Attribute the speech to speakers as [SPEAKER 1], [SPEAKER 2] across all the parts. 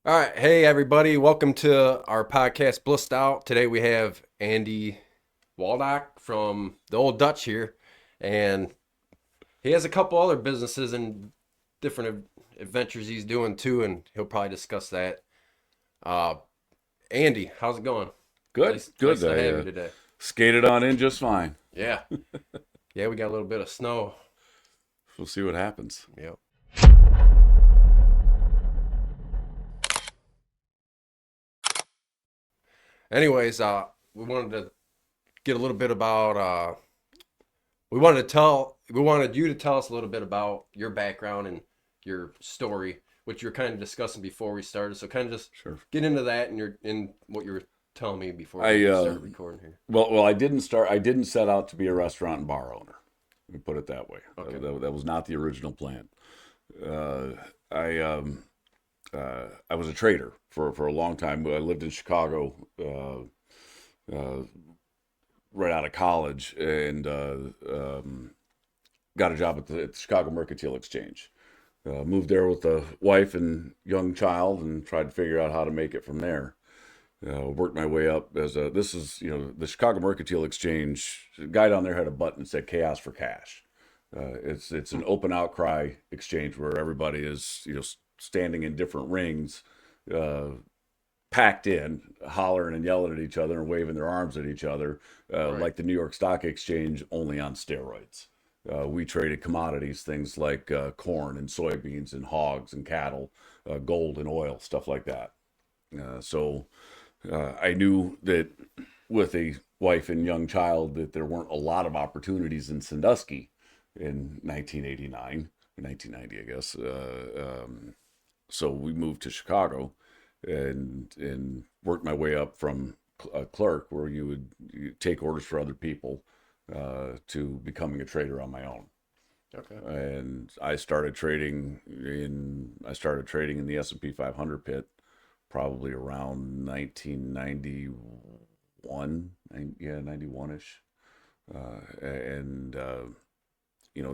[SPEAKER 1] All right. Hey, everybody. Welcome to our podcast, Blissed Out. Today we have Andy Waldock from the Old Dutch here. And he has a couple other businesses and different adventures he's doing too. And he'll probably discuss that. Uh, Andy, how's it going?
[SPEAKER 2] Good, good.
[SPEAKER 1] Nice to
[SPEAKER 2] I
[SPEAKER 1] have you today.
[SPEAKER 2] skated on in just fine.
[SPEAKER 1] Yeah. Yeah, we got a little bit of snow.
[SPEAKER 2] We'll see what happens.
[SPEAKER 1] Yep. Anyways, we wanted to get a little bit about we wanted you to tell us a little bit about your background and your story, which you were kind of discussing before we started. So kind of just
[SPEAKER 2] Sure.
[SPEAKER 1] get into that and in what you were telling me before
[SPEAKER 2] I
[SPEAKER 1] we started recording here.
[SPEAKER 2] well, I didn't set out to be a restaurant and bar owner. Let me put it that way.
[SPEAKER 1] Okay.
[SPEAKER 2] That was not the original plan. I was a trader for a long time. I lived in Chicago right out of college and got a job at the Chicago Mercantile Exchange. Moved there with a wife and young child and tried to figure out how to make it from there. Worked my way up the Chicago Mercantile Exchange. The guy down there had a button that said "Chaos for Cash." It's an open outcry exchange where everybody is standing in different rings, packed in, hollering and yelling at each other and waving their arms at each other,
[SPEAKER 1] Right.
[SPEAKER 2] like the New York Stock Exchange, only on steroids. We traded commodities, things like corn and soybeans and hogs and cattle, gold and oil, stuff like that. So I knew that with a wife and young child that there weren't a lot of opportunities in Sandusky in 1989, 1990, I guess. So we moved to Chicago and worked my way up from a clerk where you take orders for other people to becoming a trader on my own.
[SPEAKER 1] Okay.
[SPEAKER 2] And I started trading in the S&P 500 pit probably around 1991, 91ish.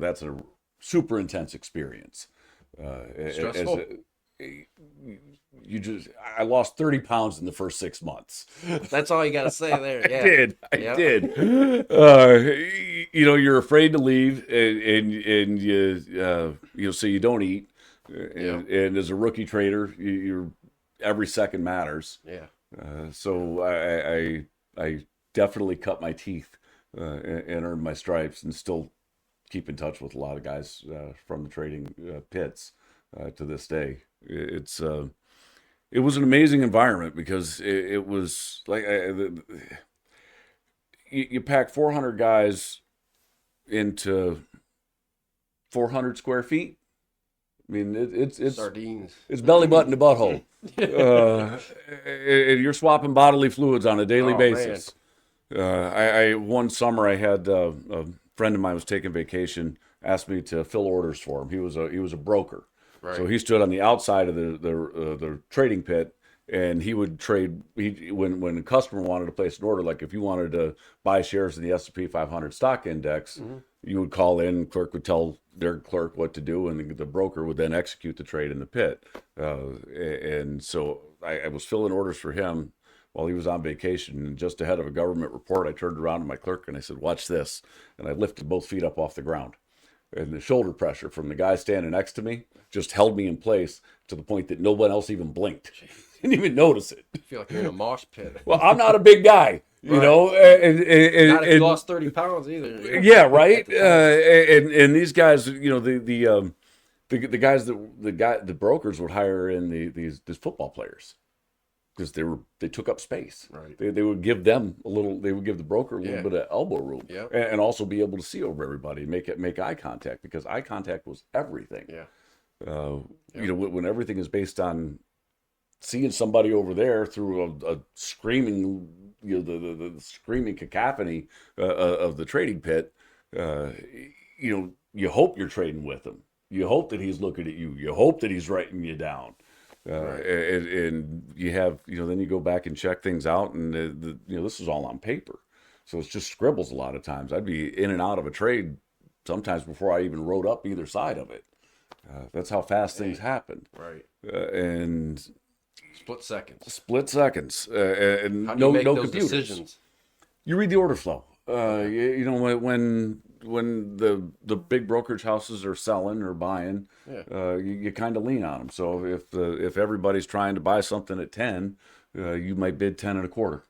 [SPEAKER 2] That's a super intense experience.
[SPEAKER 1] Stressful.
[SPEAKER 2] I lost 30 pounds in the first 6 months.
[SPEAKER 1] That's all you got to say there. Yeah.
[SPEAKER 2] I
[SPEAKER 1] Yep.
[SPEAKER 2] did. You're afraid to leave, and so you don't eat. And as a rookie trader, you're every second matters.
[SPEAKER 1] Yeah.
[SPEAKER 2] So I definitely cut my teeth and earned my stripes, and still keep in touch with a lot of guys from the trading pits to this day. It was an amazing environment because it was like you pack 400 guys into 400 square feet. I mean, it's
[SPEAKER 1] Sardines.
[SPEAKER 2] It's belly button to butthole. And you're swapping bodily fluids on a daily
[SPEAKER 1] Oh,
[SPEAKER 2] basis. I one summer I had a friend of mine was taking vacation, asked me to fill orders for him. He was a broker.
[SPEAKER 1] Right.
[SPEAKER 2] So he stood on the outside of the trading pit, and he would trade. When a customer wanted to place an order, like if you wanted to buy shares in the S&P 500 stock index, you would call in. Clerk would tell their clerk what to do, and the broker would then execute the trade in the pit. And so I was filling orders for him while he was on vacation. And just ahead of a government report, I turned around to my clerk and I said, "Watch this," and I lifted both feet up off the ground. And the shoulder pressure from the guy standing next to me just held me in place to the point that no one else even blinked. Didn't even notice it.
[SPEAKER 1] I feel like you're in a mosh pit.
[SPEAKER 2] Well, I'm not a big guy, you
[SPEAKER 1] Right.
[SPEAKER 2] know.
[SPEAKER 1] Not if you lost 30 pounds either.
[SPEAKER 2] Yeah, right. And these guys, the guys the brokers would hire in these football players because they took up space.
[SPEAKER 1] Right.
[SPEAKER 2] They would give them they would give the broker a little bit of elbow room,
[SPEAKER 1] Yep.
[SPEAKER 2] and also be able to see over everybody, make eye contact, because eye contact was everything.
[SPEAKER 1] Yeah.
[SPEAKER 2] When everything is based on seeing somebody over there through a screaming, the screaming cacophony of the trading pit, you hope you're trading with him. You hope that he's looking at you. You hope that he's writing you down.
[SPEAKER 1] Right.
[SPEAKER 2] And you have, then you go back and check things out, and this is all on paper. So it's just scribbles a lot of times. I'd be in and out of a trade sometimes before I even wrote up either side of it. That's how fast things happen.
[SPEAKER 1] Right.
[SPEAKER 2] And
[SPEAKER 1] Split seconds.
[SPEAKER 2] Split seconds. And
[SPEAKER 1] How do you make
[SPEAKER 2] no
[SPEAKER 1] those
[SPEAKER 2] computers.
[SPEAKER 1] decisions?
[SPEAKER 2] You read the order flow. You know, when the big brokerage houses are selling or buying, you kind of lean on them. So if everybody's trying to buy something at 10, you might bid 10 and a quarter.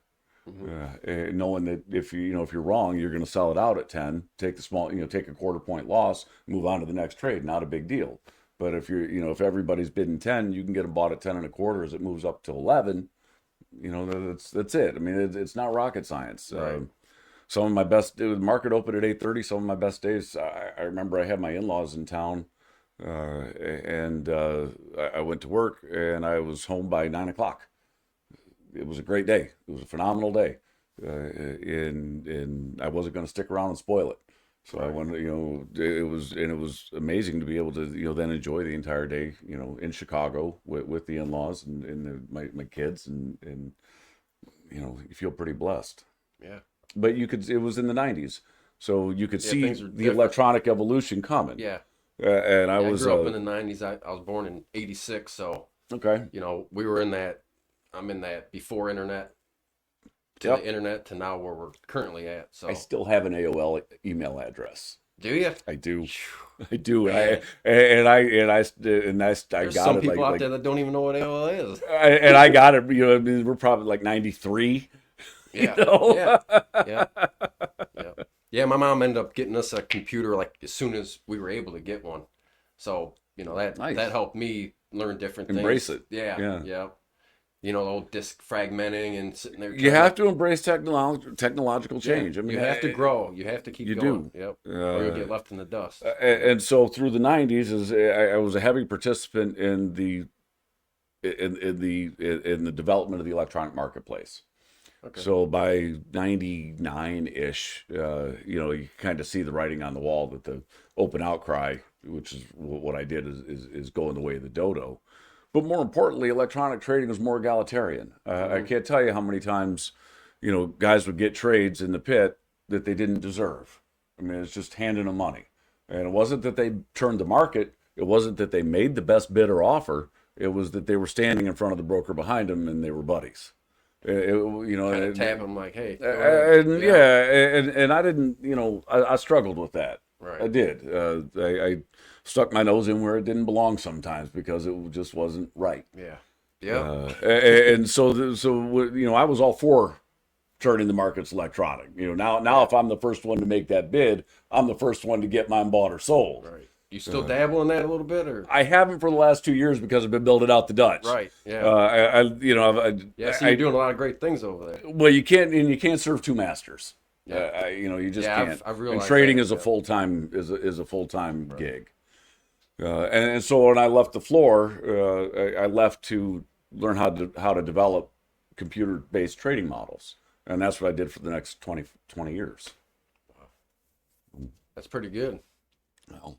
[SPEAKER 2] Knowing that if you're wrong, you're going to sell it out at 10, take a quarter point loss, move on to the next trade. Not a big deal. But if everybody's bidding 10, you can get them bought at 10 and a quarter as it moves up to 11. That's it. I mean, it's not rocket science.
[SPEAKER 1] Right.
[SPEAKER 2] Some of my best, the market opened at 8:30. Some of my best days, I remember I had my in-laws in town, and I went to work and I was home by 9 o'clock. It was a great day. It was a phenomenal day, and I wasn't going to stick around and spoil it. So I went, it was amazing to be able to, then enjoy the entire day, in Chicago with the in-laws and my kids, and you feel pretty blessed.
[SPEAKER 1] Yeah.
[SPEAKER 2] But it was in the 90s, so you could see the
[SPEAKER 1] different.
[SPEAKER 2] electronic evolution coming.
[SPEAKER 1] Yeah.
[SPEAKER 2] And I
[SPEAKER 1] grew up in the 90s. I was born in 86, so
[SPEAKER 2] okay.
[SPEAKER 1] We were in that. I'm in that before internet to the internet to now where we're currently at. So
[SPEAKER 2] I still have an AOL email address.
[SPEAKER 1] Do you?
[SPEAKER 2] I do. I do. I got
[SPEAKER 1] There's
[SPEAKER 2] it.
[SPEAKER 1] some people out there that don't even know what AOL is.
[SPEAKER 2] And I got it. We're probably like 93.
[SPEAKER 1] Yeah. Yeah. My mom ended up getting us a computer like as soon as we were able to get one. So that
[SPEAKER 2] Nice.
[SPEAKER 1] that helped me learn different
[SPEAKER 2] Embrace
[SPEAKER 1] things.
[SPEAKER 2] it.
[SPEAKER 1] Yeah. The old disk fragmenting and sitting there.
[SPEAKER 2] You have to embrace technological change.
[SPEAKER 1] You have to grow. You have to keep going.
[SPEAKER 2] Do.
[SPEAKER 1] Yep. Or you'll get left in the dust.
[SPEAKER 2] And so through the 90s, I was a heavy participant in the development of the electronic marketplace.
[SPEAKER 1] Okay.
[SPEAKER 2] So by 99-ish, you kind of see the writing on the wall that the open outcry, which is what I did, is going the way of the dodo. But more importantly, electronic trading is more egalitarian. I can't tell you how many times, guys would get trades in the pit that they didn't deserve. I mean, it's just handing them money. And it wasn't that they turned the market. It wasn't that they made the best bid or offer. It was that they were standing in front of the broker behind them and they were buddies.
[SPEAKER 1] Kind of tap them like, hey.
[SPEAKER 2] And I didn't, I struggled with that.
[SPEAKER 1] Right.
[SPEAKER 2] I did. I stuck my nose in where it didn't belong sometimes because it just wasn't right.
[SPEAKER 1] Yeah.
[SPEAKER 2] And so I was all for turning the markets electronic. Now if I'm the first one to make that bid, I'm the first one to get mine bought or sold.
[SPEAKER 1] Right. You still dabble in that a little bit, or
[SPEAKER 2] I haven't for the last 2 years because I've been building out the Dutch.
[SPEAKER 1] Right. Yeah.
[SPEAKER 2] You're
[SPEAKER 1] doing a lot of great things over there.
[SPEAKER 2] Well, you can't serve two masters.
[SPEAKER 1] Yeah.
[SPEAKER 2] You just can't.
[SPEAKER 1] I've realized
[SPEAKER 2] and trading
[SPEAKER 1] that,
[SPEAKER 2] is a full-time is a full-time gig. And so when I left the floor, I left to learn how to develop computer-based trading models, and that's what I did for the next 20 years.
[SPEAKER 1] Wow. That's pretty good.
[SPEAKER 2] Well,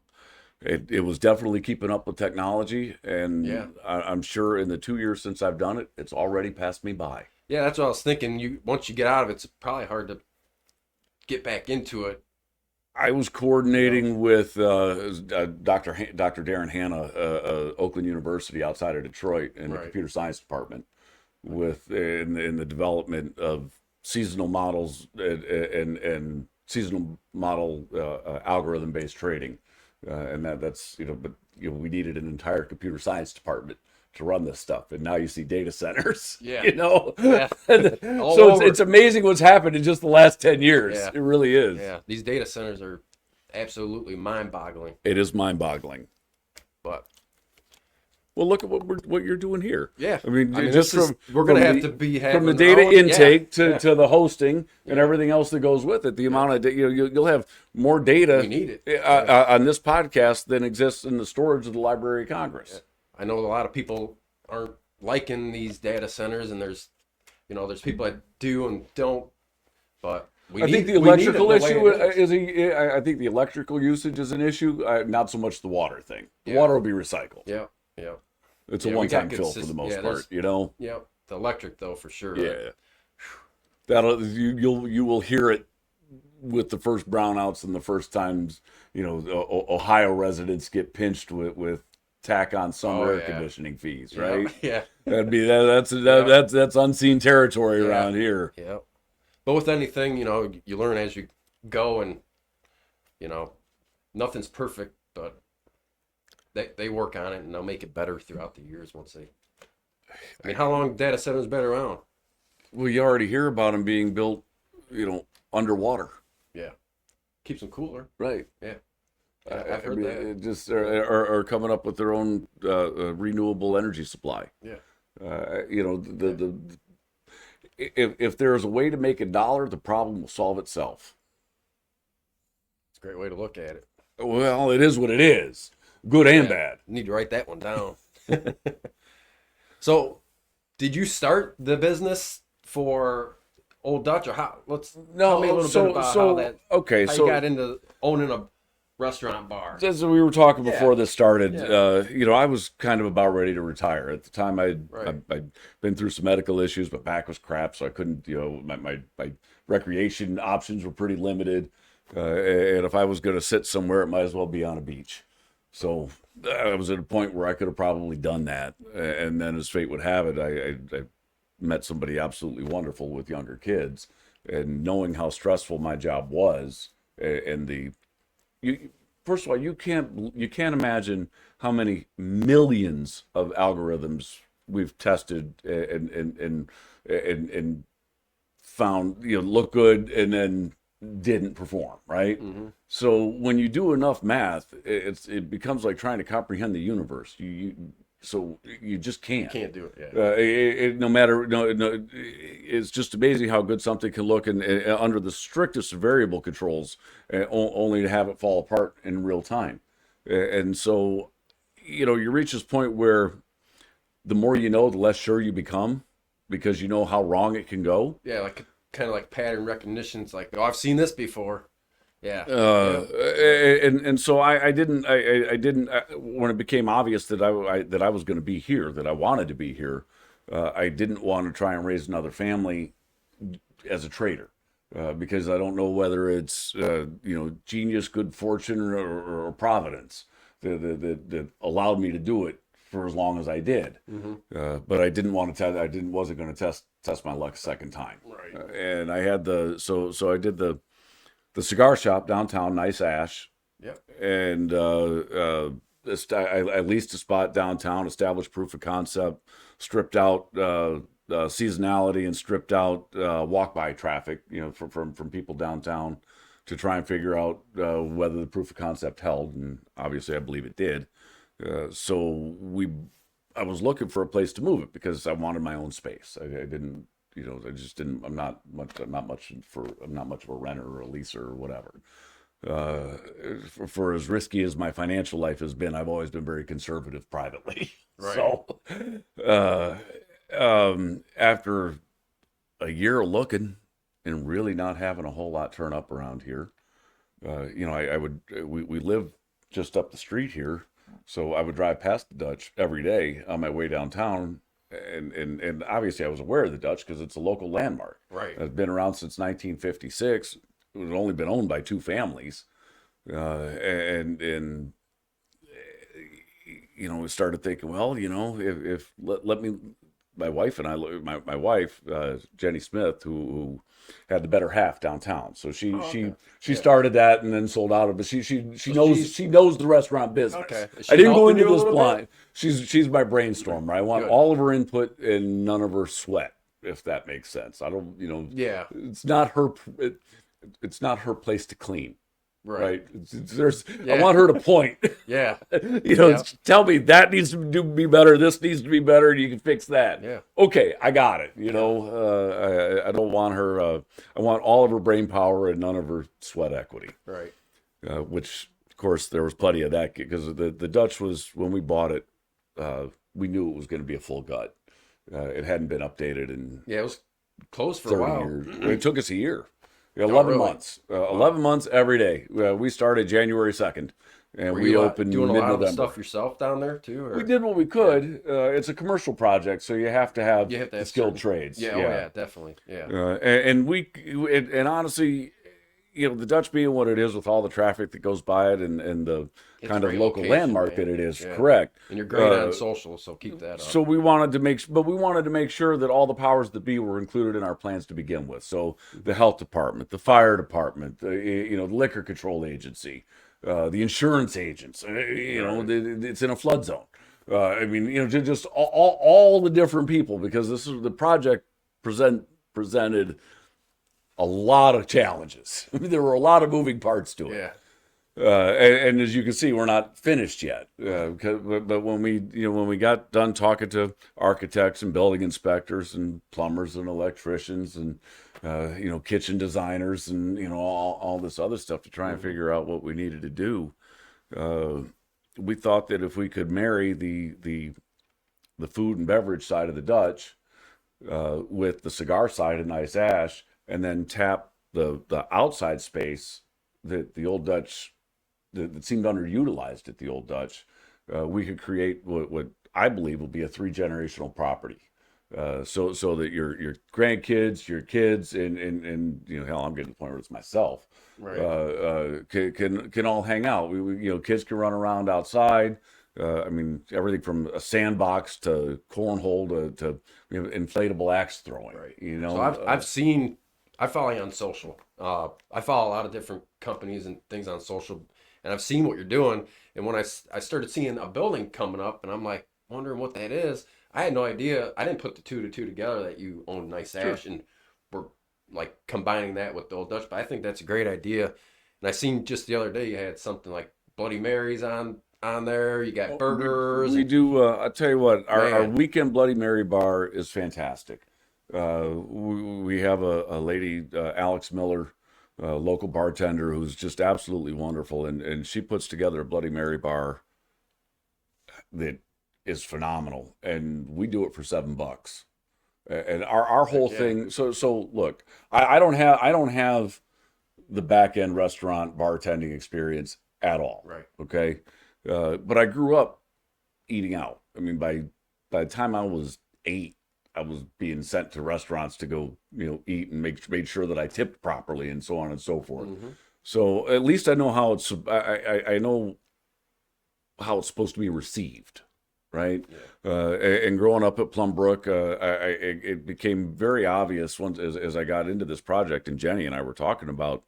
[SPEAKER 2] it was definitely keeping up with technology, and I'm sure in the 2 years since I've done it, it's already passed me by.
[SPEAKER 1] Yeah, that's what I was thinking. Once you get out of it, it's probably hard to get back into it.
[SPEAKER 2] I was coordinating with Dr. Darren Hanna, Oakland University outside of Detroit, in the computer science department, in the development of seasonal models and seasonal model algorithm-based trading, and that's we needed an entire computer science department to run this stuff, and now you see data centers.
[SPEAKER 1] Yeah.
[SPEAKER 2] So it's amazing what's happened in just the last 10 years.
[SPEAKER 1] Yeah.
[SPEAKER 2] It really is.
[SPEAKER 1] Yeah, these data centers are absolutely mind-boggling.
[SPEAKER 2] It is mind-boggling.
[SPEAKER 1] But
[SPEAKER 2] well, look at what you're doing here.
[SPEAKER 1] Yeah,
[SPEAKER 2] I mean
[SPEAKER 1] just we're going to have to be
[SPEAKER 2] from the data intake to the hosting and everything else that goes with it. The amount of you'll have more data
[SPEAKER 1] we need it.
[SPEAKER 2] On this podcast than exists in the storage of the Library of Congress.
[SPEAKER 1] Yeah. I know a lot of people aren't liking these data centers, and there's people that do and don't, but I think the electrical issue
[SPEAKER 2] I think the electrical usage is an issue, not so much the water thing. The water will be recycled.
[SPEAKER 1] Yeah.
[SPEAKER 2] It's a one-time fill for the most part,
[SPEAKER 1] Yeah, the electric though for sure.
[SPEAKER 2] Yeah. You will hear it with the first brownouts and the first times, Ohio residents get pinched with tack on some
[SPEAKER 1] Oh,
[SPEAKER 2] air
[SPEAKER 1] yeah.
[SPEAKER 2] conditioning fees,
[SPEAKER 1] Yeah.
[SPEAKER 2] right?
[SPEAKER 1] Yeah.
[SPEAKER 2] That'd be that's unseen territory
[SPEAKER 1] Yeah.
[SPEAKER 2] around here.
[SPEAKER 1] Yeah. But with anything, you learn as you go, and you know, nothing's perfect, but they work on it and they'll make it better throughout the years once they. I mean, how long data centers been around?
[SPEAKER 2] Well, you already hear about them being built, underwater.
[SPEAKER 1] Yeah. Keeps them cooler.
[SPEAKER 2] Right.
[SPEAKER 1] Yeah. I've heard that.
[SPEAKER 2] It just are coming up with their own renewable energy supply.
[SPEAKER 1] Yeah.
[SPEAKER 2] If there's a way to make $1, the problem will solve itself.
[SPEAKER 1] It's a great way to look at it.
[SPEAKER 2] Well, it is what it is, good and bad.
[SPEAKER 1] Need to write that one down. So, did you start the business for Old Dutch, or how? Tell me a little bit about how that.
[SPEAKER 2] Okay,
[SPEAKER 1] how
[SPEAKER 2] so
[SPEAKER 1] you got into owning a restaurant bar.
[SPEAKER 2] as we were talking before this started,
[SPEAKER 1] Yeah.
[SPEAKER 2] I was kind of about ready to retire at the time. I'd
[SPEAKER 1] Right.
[SPEAKER 2] been through some medical issues. My back was crap, so I couldn't. My recreation options were pretty limited, and if I was going to sit somewhere, it might as well be on a beach. So I was at a point where I could have probably done that, and then as fate would have it, I met somebody absolutely wonderful with younger kids, and knowing how stressful my job was, and first of all, you can't imagine how many millions of algorithms we've tested and found look good and then didn't perform, right?
[SPEAKER 1] Mm-hmm.
[SPEAKER 2] So when you do enough math, it becomes like trying to comprehend the universe. So you just can't.
[SPEAKER 1] Can't do it. Yeah.
[SPEAKER 2] No matter it's just amazing how good something can look, and under the strictest variable controls, only to have it fall apart in real time. And so, you reach this point where the more you know, the less sure you become, because you know how wrong it can go.
[SPEAKER 1] Yeah, like kind of like pattern recognition. It's like, oh, I've seen this before. Yeah.
[SPEAKER 2] And so I didn't when it became obvious that I was going to be here, that I wanted to be here. I didn't want to try and raise another family as a trader, because I don't know whether it's genius, good fortune, or providence that allowed me to do it for as long as I did.
[SPEAKER 1] Mm-hmm.
[SPEAKER 2] But I didn't want to wasn't going to test my luck a second time.
[SPEAKER 1] Right.
[SPEAKER 2] And I had so I did the cigar shop downtown, Nice Ash.
[SPEAKER 1] Yep.
[SPEAKER 2] And I leased a spot downtown, established proof of concept, stripped out seasonality, and stripped out walk-by traffic, from people downtown, to try and figure out whether the proof of concept held. And obviously, I believe it did. So I was looking for a place to move it because I wanted my own space. I didn't. I just didn't. I'm not much of a renter or a leaser or whatever. For as risky as my financial life has been, I've always been very conservative privately.
[SPEAKER 1] Right.
[SPEAKER 2] So, after a year of looking and really not having a whole lot turn up around here, we live just up the street here, so I would drive past the Dutch every day on my way downtown. And obviously I was aware of the Dutch because it's a local landmark.
[SPEAKER 1] Right.
[SPEAKER 2] It's been around since 1956. It had only been owned by 2 families. We started thinking, well, if let me, my wife and I, my wife, Jenny Smith, who had the better half downtown. So she started that and then sold out of it. She knows the restaurant business.
[SPEAKER 1] Okay.
[SPEAKER 2] I didn't go into this blind. She's my brainstormer. I want
[SPEAKER 1] Good.
[SPEAKER 2] all of her input and none of her sweat, if that makes sense. I don't,
[SPEAKER 1] Yeah.
[SPEAKER 2] it's not her place to clean.
[SPEAKER 1] Right.
[SPEAKER 2] I want her to point.
[SPEAKER 1] Yeah.
[SPEAKER 2] Tell me that needs to be better. This needs to be better, and you can fix that.
[SPEAKER 1] Yeah.
[SPEAKER 2] Okay, I got it. I don't want her. I want all of her brain power and none of her sweat equity.
[SPEAKER 1] Right.
[SPEAKER 2] Which, of course, there was plenty of that because the Dutch was, when we bought it, we knew it was going to be a full gut. It hadn't been updated in
[SPEAKER 1] Yeah, it was closed for
[SPEAKER 2] 30
[SPEAKER 1] a while.
[SPEAKER 2] years. It took us a year. 11
[SPEAKER 1] really?
[SPEAKER 2] months. 11 months every day. We started January 2nd, and we opened
[SPEAKER 1] doing a lot of the
[SPEAKER 2] mid-November.
[SPEAKER 1] stuff yourself down there too? Or?
[SPEAKER 2] We did what we could. It's a commercial project, so you have to have skilled trades.
[SPEAKER 1] Yeah, oh yeah, definitely. Yeah.
[SPEAKER 2] And honestly, the Dutch being what it is with all the traffic that goes by it and the
[SPEAKER 1] It's
[SPEAKER 2] kind
[SPEAKER 1] a
[SPEAKER 2] of
[SPEAKER 1] great
[SPEAKER 2] local
[SPEAKER 1] location,
[SPEAKER 2] landmark
[SPEAKER 1] man.
[SPEAKER 2] that it is,
[SPEAKER 1] Yeah.
[SPEAKER 2] correct.
[SPEAKER 1] And you're great on social, so keep that up.
[SPEAKER 2] So we wanted to make sure that all the powers that be were included in our plans to begin with. So the health department, the fire department, the liquor control agency, the insurance agents. It's in a flood zone. Just all the different people, because this is the project presented a lot of challenges. There were a lot of moving parts to it.
[SPEAKER 1] Yeah.
[SPEAKER 2] And as you can see, we're not finished yet. But when we got done talking to architects and building inspectors and plumbers and electricians and kitchen designers and all this other stuff to try and figure out what we needed to do, we thought that if we could marry the food and beverage side of the Dutch with the cigar side of Nice Ash, and then tap the outside space that the Old Dutch that seemed underutilized at the Old Dutch, we could create what I believe will be a 3-generational property. So that your grandkids, your kids, and hell, I'm getting to the point where it's myself,
[SPEAKER 1] Right.
[SPEAKER 2] Can all hang out. Kids can run around outside. Everything from a sandbox to cornhole to inflatable axe throwing.
[SPEAKER 1] Right.
[SPEAKER 2] So
[SPEAKER 1] I follow you on social. I follow a lot of different companies and things on social, and I've seen what you're doing. And when I started seeing a building coming up, and I'm like wondering what that is, I had no idea. I didn't put the two together that you own Nice Ash and were like combining that with the Old Dutch. But I think that's a great idea. And I seen just the other day you had something like Bloody Marys on there. You got burgers.
[SPEAKER 2] We do. I'll tell you what. Our weekend Bloody Mary bar is fantastic. We have a lady, Alex Miller, local bartender, who's just absolutely wonderful, and she puts together a Bloody Mary bar that is phenomenal, and we do it for $7. And our whole thing. So look, I don't have the back end restaurant bartending experience at all.
[SPEAKER 1] Right.
[SPEAKER 2] Okay. But I grew up eating out. By the time I was 8, I was being sent to restaurants to go, eat and made sure that I tipped properly and so on and so forth. Mm-hmm. So at least I know how I know how it's supposed to be received, right? Yeah. And growing up at Plum Brook, it became very obvious once as I got into this project, and Jenny and I were talking about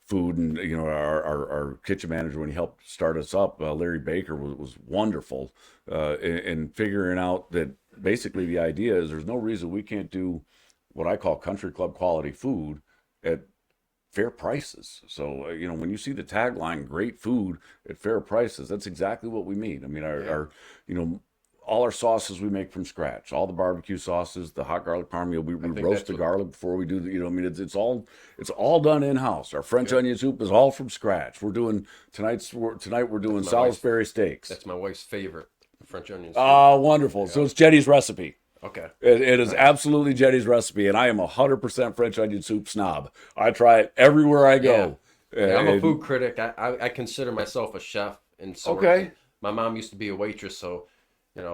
[SPEAKER 2] food, and our kitchen manager, when he helped start us up, Larry Baker, was wonderful in figuring out that basically the idea is there's no reason we can't do what I call country club quality food at fair prices. So when you see the tagline "great food at fair prices," that's exactly what we mean. Our all our sauces we make from scratch. All the barbecue sauces, the hot garlic parm, we roast the garlic before we do the. It's all done in house. Our French onion soup is all from scratch. We're doing tonight we're doing Salisbury steaks.
[SPEAKER 1] That's my wife's favorite, French onion soup.
[SPEAKER 2] Oh, wonderful! Yeah. So it's Jenny's recipe.
[SPEAKER 1] Okay.
[SPEAKER 2] It is absolutely Jenny's recipe, and I am 100% French onion soup snob. I try it everywhere I go.
[SPEAKER 1] Yeah. I'm a food critic. I consider myself a chef in sort.
[SPEAKER 2] Okay.
[SPEAKER 1] My mom used to be a waitress, so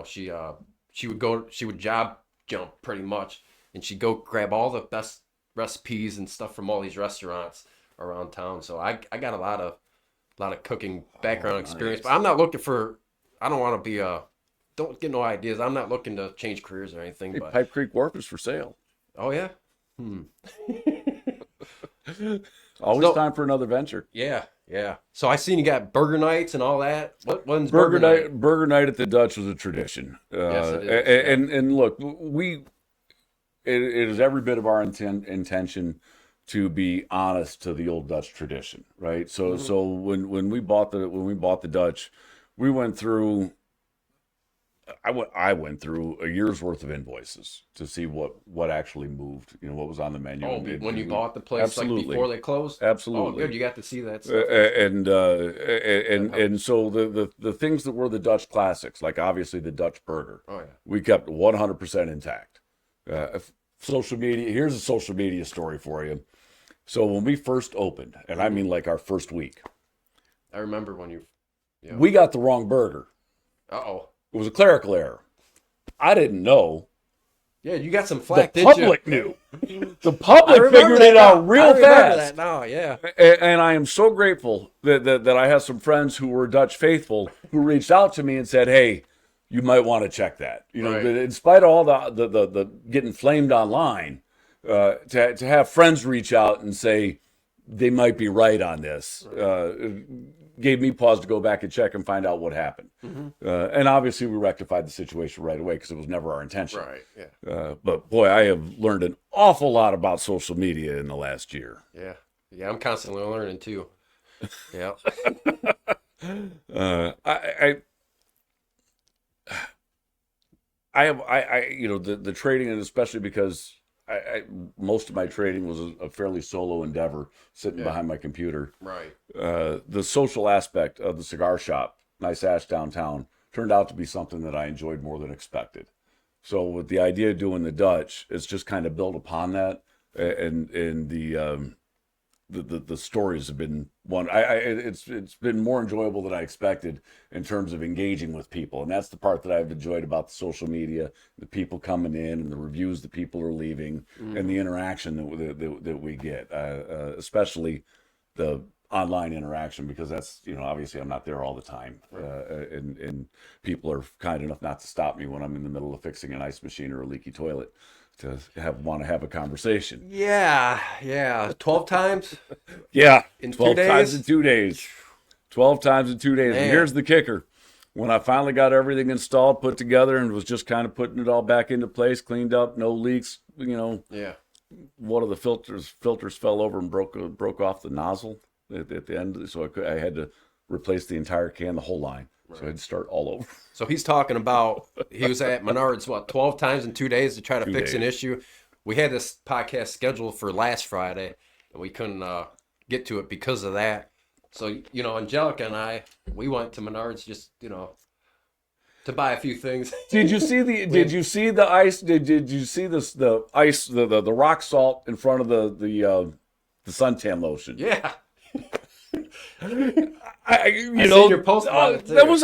[SPEAKER 1] she would job jump pretty much, and she'd go grab all the best recipes and stuff from all these restaurants around town. So I got a lot of cooking background experience, but I'm not looking for. I don't want to be a. Don't get no ideas. I'm not looking to change careers or anything.
[SPEAKER 2] Hey,
[SPEAKER 1] but
[SPEAKER 2] Pipe Creek Wharf is for sale.
[SPEAKER 1] Oh yeah.
[SPEAKER 2] Always time for another venture.
[SPEAKER 1] Yeah. So I seen you got burger nights and all that. When's
[SPEAKER 2] burger night? Burger night at the Dutch was a tradition.
[SPEAKER 1] Yes, it is.
[SPEAKER 2] And look, it is every bit of our intention to be honest to the Old Dutch tradition, right? So when we bought the Dutch, we went through. I went through a year's worth of invoices to see what actually moved, what was on the menu.
[SPEAKER 1] Oh, when you bought the place,
[SPEAKER 2] absolutely.
[SPEAKER 1] like before they closed?
[SPEAKER 2] Absolutely.
[SPEAKER 1] Oh, good. You got to see that stuff.
[SPEAKER 2] And so the things that were the Dutch classics, like obviously the Dutch burger, we kept 100% intact. Social media, here's a social media story for you. So when we first opened, and I mean like our first week.
[SPEAKER 1] I remember when you...
[SPEAKER 2] Yeah. We got the wrong burger.
[SPEAKER 1] Uh-oh.
[SPEAKER 2] It was a clerical error. I didn't know
[SPEAKER 1] Yeah, you got some
[SPEAKER 2] The
[SPEAKER 1] flack, didn't you?
[SPEAKER 2] public knew. The public figured it out real fast.
[SPEAKER 1] I remember that now, yeah.
[SPEAKER 2] And I am so grateful that I have some friends who were Dutch faithful who reached out to me and said, "Hey, you might want to check that." You know,
[SPEAKER 1] Right.
[SPEAKER 2] in spite of all the getting flamed online, to have friends reach out and say they might be right on this, gave me pause to go back and check and find out what happened. And obviously we rectified the situation right away because it was never our intention.
[SPEAKER 1] Right, yeah.
[SPEAKER 2] But boy, I have learned an awful lot about social media in the last year.
[SPEAKER 1] Yeah. Yeah, I'm constantly learning too. Yeah.
[SPEAKER 2] The trading, and especially because most of my trading was a fairly solo endeavor, sitting behind my computer.
[SPEAKER 1] Right.
[SPEAKER 2] The social aspect of the cigar shop, nice ash downtown, turned out to be something that I enjoyed more than expected. So with the idea of doing the Dutch, it's just kind of built upon that, and the stories have been one. It's been more enjoyable than I expected in terms of engaging with people, and that's the part that I've enjoyed about the social media, the people coming in, and the reviews that people are leaving, and the interaction that we get, especially the online interaction, because that's, obviously I'm not there all the time, and people are kind enough not to stop me when I'm in the middle of fixing an ice machine or a leaky toilet to want to have a conversation.
[SPEAKER 1] Yeah. 12 times?
[SPEAKER 2] Yeah.
[SPEAKER 1] In
[SPEAKER 2] 12
[SPEAKER 1] 2 days?
[SPEAKER 2] times in 2 days. 12 times in 2 days.
[SPEAKER 1] Man.
[SPEAKER 2] And here's the kicker. When I finally got everything installed, put together, and was just kind of putting it all back into place, cleaned up, no leaks,
[SPEAKER 1] Yeah.
[SPEAKER 2] one of the filters fell over and broke off the nozzle at the end. So I had to replace the entire can, the whole line. Right. So I had to start all over.
[SPEAKER 1] So he's talking about he was at Menards 12 times in 2 days to try to fix an issue. We had this podcast scheduled for last Friday, and we couldn't get to it because of that. So Angelica and I, we went to Menards just to buy a few things.
[SPEAKER 2] Did you see the ice? Did you see the ice, the rock salt in front of the suntan lotion?
[SPEAKER 1] Yeah.
[SPEAKER 2] I
[SPEAKER 1] seen your post about it too.
[SPEAKER 2] That was,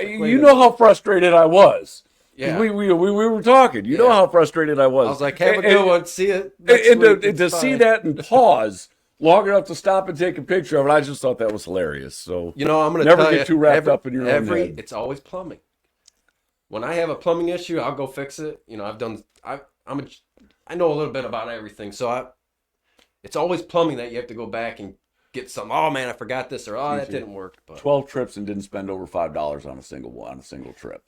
[SPEAKER 2] you know how frustrated I was.
[SPEAKER 1] Yeah.
[SPEAKER 2] We were talking. You know how frustrated I was.
[SPEAKER 1] I was like, have a good one. See it.
[SPEAKER 2] And to see that and pause long enough to stop and take a picture of it, I just thought that was hilarious. So
[SPEAKER 1] I'm going to
[SPEAKER 2] never get too wrapped up in your own head.
[SPEAKER 1] It's always plumbing. When I have a plumbing issue, I'll go fix it. I know a little bit about everything, so it's always plumbing that you have to go back and get something. Oh man, I forgot this, or that didn't work. But
[SPEAKER 2] 12 trips and didn't spend over $5 on a single trip.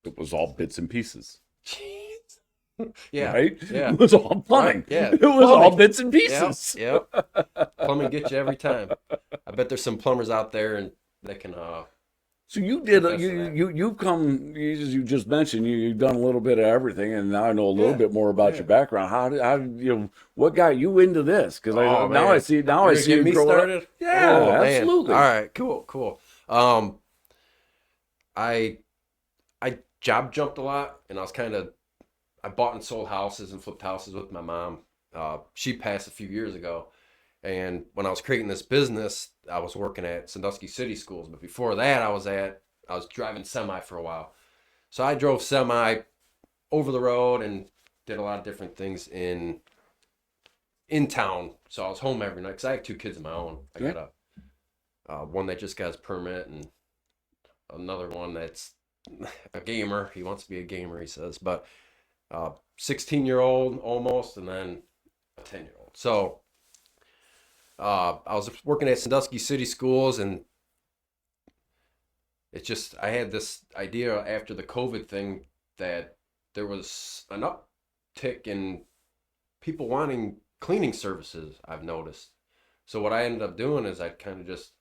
[SPEAKER 2] It was all bits and pieces.
[SPEAKER 1] Jeez. Yeah.
[SPEAKER 2] Right?
[SPEAKER 1] Yeah.
[SPEAKER 2] It was all plumbing.
[SPEAKER 1] Right. Yeah.
[SPEAKER 2] It was all bits and pieces.
[SPEAKER 1] Yep. Plumbing gets you every time. I bet there's some plumbers out there and they can
[SPEAKER 2] So you did you just mentioned you've done a little bit of everything, and now I know a little bit more about your background. How did what got you into this? Because now I see you
[SPEAKER 1] me
[SPEAKER 2] grow
[SPEAKER 1] started.
[SPEAKER 2] Up. Yeah, absolutely.
[SPEAKER 1] All right, cool. I job jumped a lot, and I bought and sold houses and flipped houses with my mom. She passed a few years ago, and when I was creating this business, I was working at Sandusky City Schools. But before that, I was driving semi for a while. So I drove semi over the road and did a lot of different things in town. So I was home every night because I have 2 kids of my own. I got one that just got his permit, and another one that's a gamer. He wants to be a gamer, he says. But 16-year-old almost, and then a 10-year-old. So I was working at Sandusky City Schools, and I had this idea after the COVID thing that there was an uptick in people wanting cleaning services, I've noticed. So what I ended up doing is I kind of just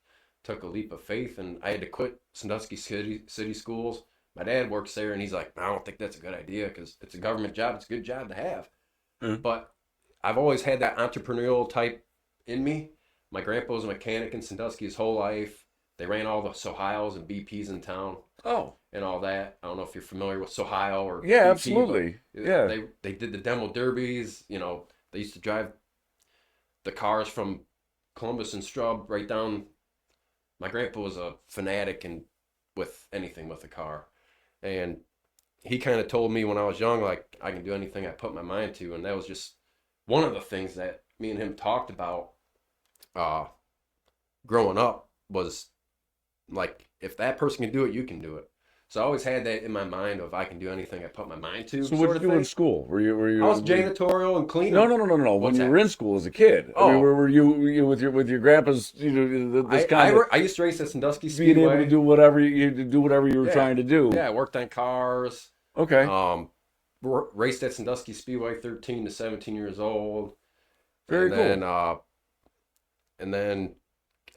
[SPEAKER 1] took a leap of faith, and I had to quit Sandusky City Schools. My dad works there, and he's like, I don't think that's a good idea because it's a government job. It's a good job to have. Mm-hmm. But I've always had that entrepreneurial type in me. My grandpa was a mechanic in Sandusky his whole life. They ran all the Sohios and BPs in town. Oh. And all that. I don't know if you're familiar with Sohio or
[SPEAKER 2] Yeah,
[SPEAKER 1] BP,
[SPEAKER 2] absolutely. Yeah.
[SPEAKER 1] They did the demo derbies. They used to drive the cars from Columbus and Strub right down. My grandpa was a fanatic with anything with a car. And he kind of told me when I was young, like, I can do anything I put my mind to. And that was just one of the things that me and him talked about growing up was, like, if that person can do it, you can do it. So I always had that in my mind of I can do anything I put my mind to.
[SPEAKER 2] So what did you do in school? Were you?
[SPEAKER 1] I was janitorial and cleaning.
[SPEAKER 2] No. When you were in school as a kid, I mean, were you with your grandpa's?
[SPEAKER 1] I used to race at Sandusky Speedway.
[SPEAKER 2] Being able to do whatever you were trying to do.
[SPEAKER 1] Yeah, I worked on cars.
[SPEAKER 2] Okay.
[SPEAKER 1] Raced at Sandusky Speedway 13 to 17 years old.
[SPEAKER 2] Very cool.
[SPEAKER 1] And then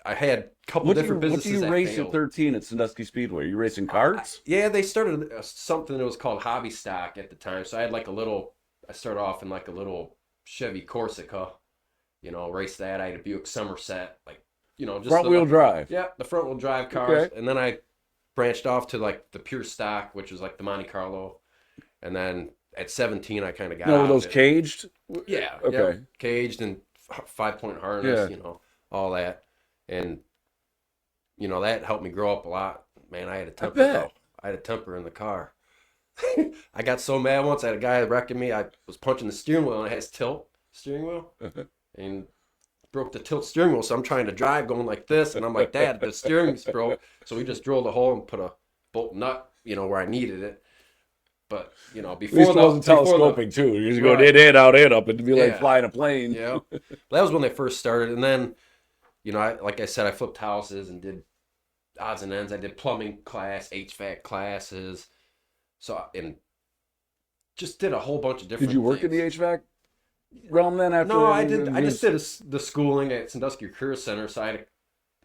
[SPEAKER 1] I had a couple different businesses.
[SPEAKER 2] What do you race at 13 at Sandusky Speedway? You racing karts?
[SPEAKER 1] Yeah, they started something that was called hobby stock at the time. So I had I started off in like a little Chevy Corsica, race that. I had a Buick Somerset, just
[SPEAKER 2] front wheel drive.
[SPEAKER 1] Yeah, the front wheel drive cars.
[SPEAKER 2] Okay.
[SPEAKER 1] And then I branched off to like the pure stock, which was like the Monte Carlo. And then at 17, I kind of got out
[SPEAKER 2] of those
[SPEAKER 1] it.
[SPEAKER 2] Caged?
[SPEAKER 1] Yeah.
[SPEAKER 2] Okay.
[SPEAKER 1] Yep, caged and 5-point harness, all that. And, that helped me grow up a lot. Man, I had a temper. I had a temper in the car. I got so mad once. I had a guy wrecking me. I was punching the steering wheel, and it has tilt steering wheel. And broke the tilt steering wheel, so I'm trying to drive going like this. And I'm like, Dad, the steering's broke. So we just drilled a hole and put a bolt nut, where I needed it. But, before
[SPEAKER 2] at least it wasn't telescoping, too. You just go in, out, in, up, and it'd be like flying a plane.
[SPEAKER 1] Yeah. That was when they first started. And then, like I said, I flipped houses and did odds and ends. I did plumbing class, HVAC classes. So, and just did a whole bunch of different
[SPEAKER 2] Did you work
[SPEAKER 1] things.
[SPEAKER 2] in the HVAC realm then? After
[SPEAKER 1] No, I did. I just did the schooling at Sandusky Career Center. So I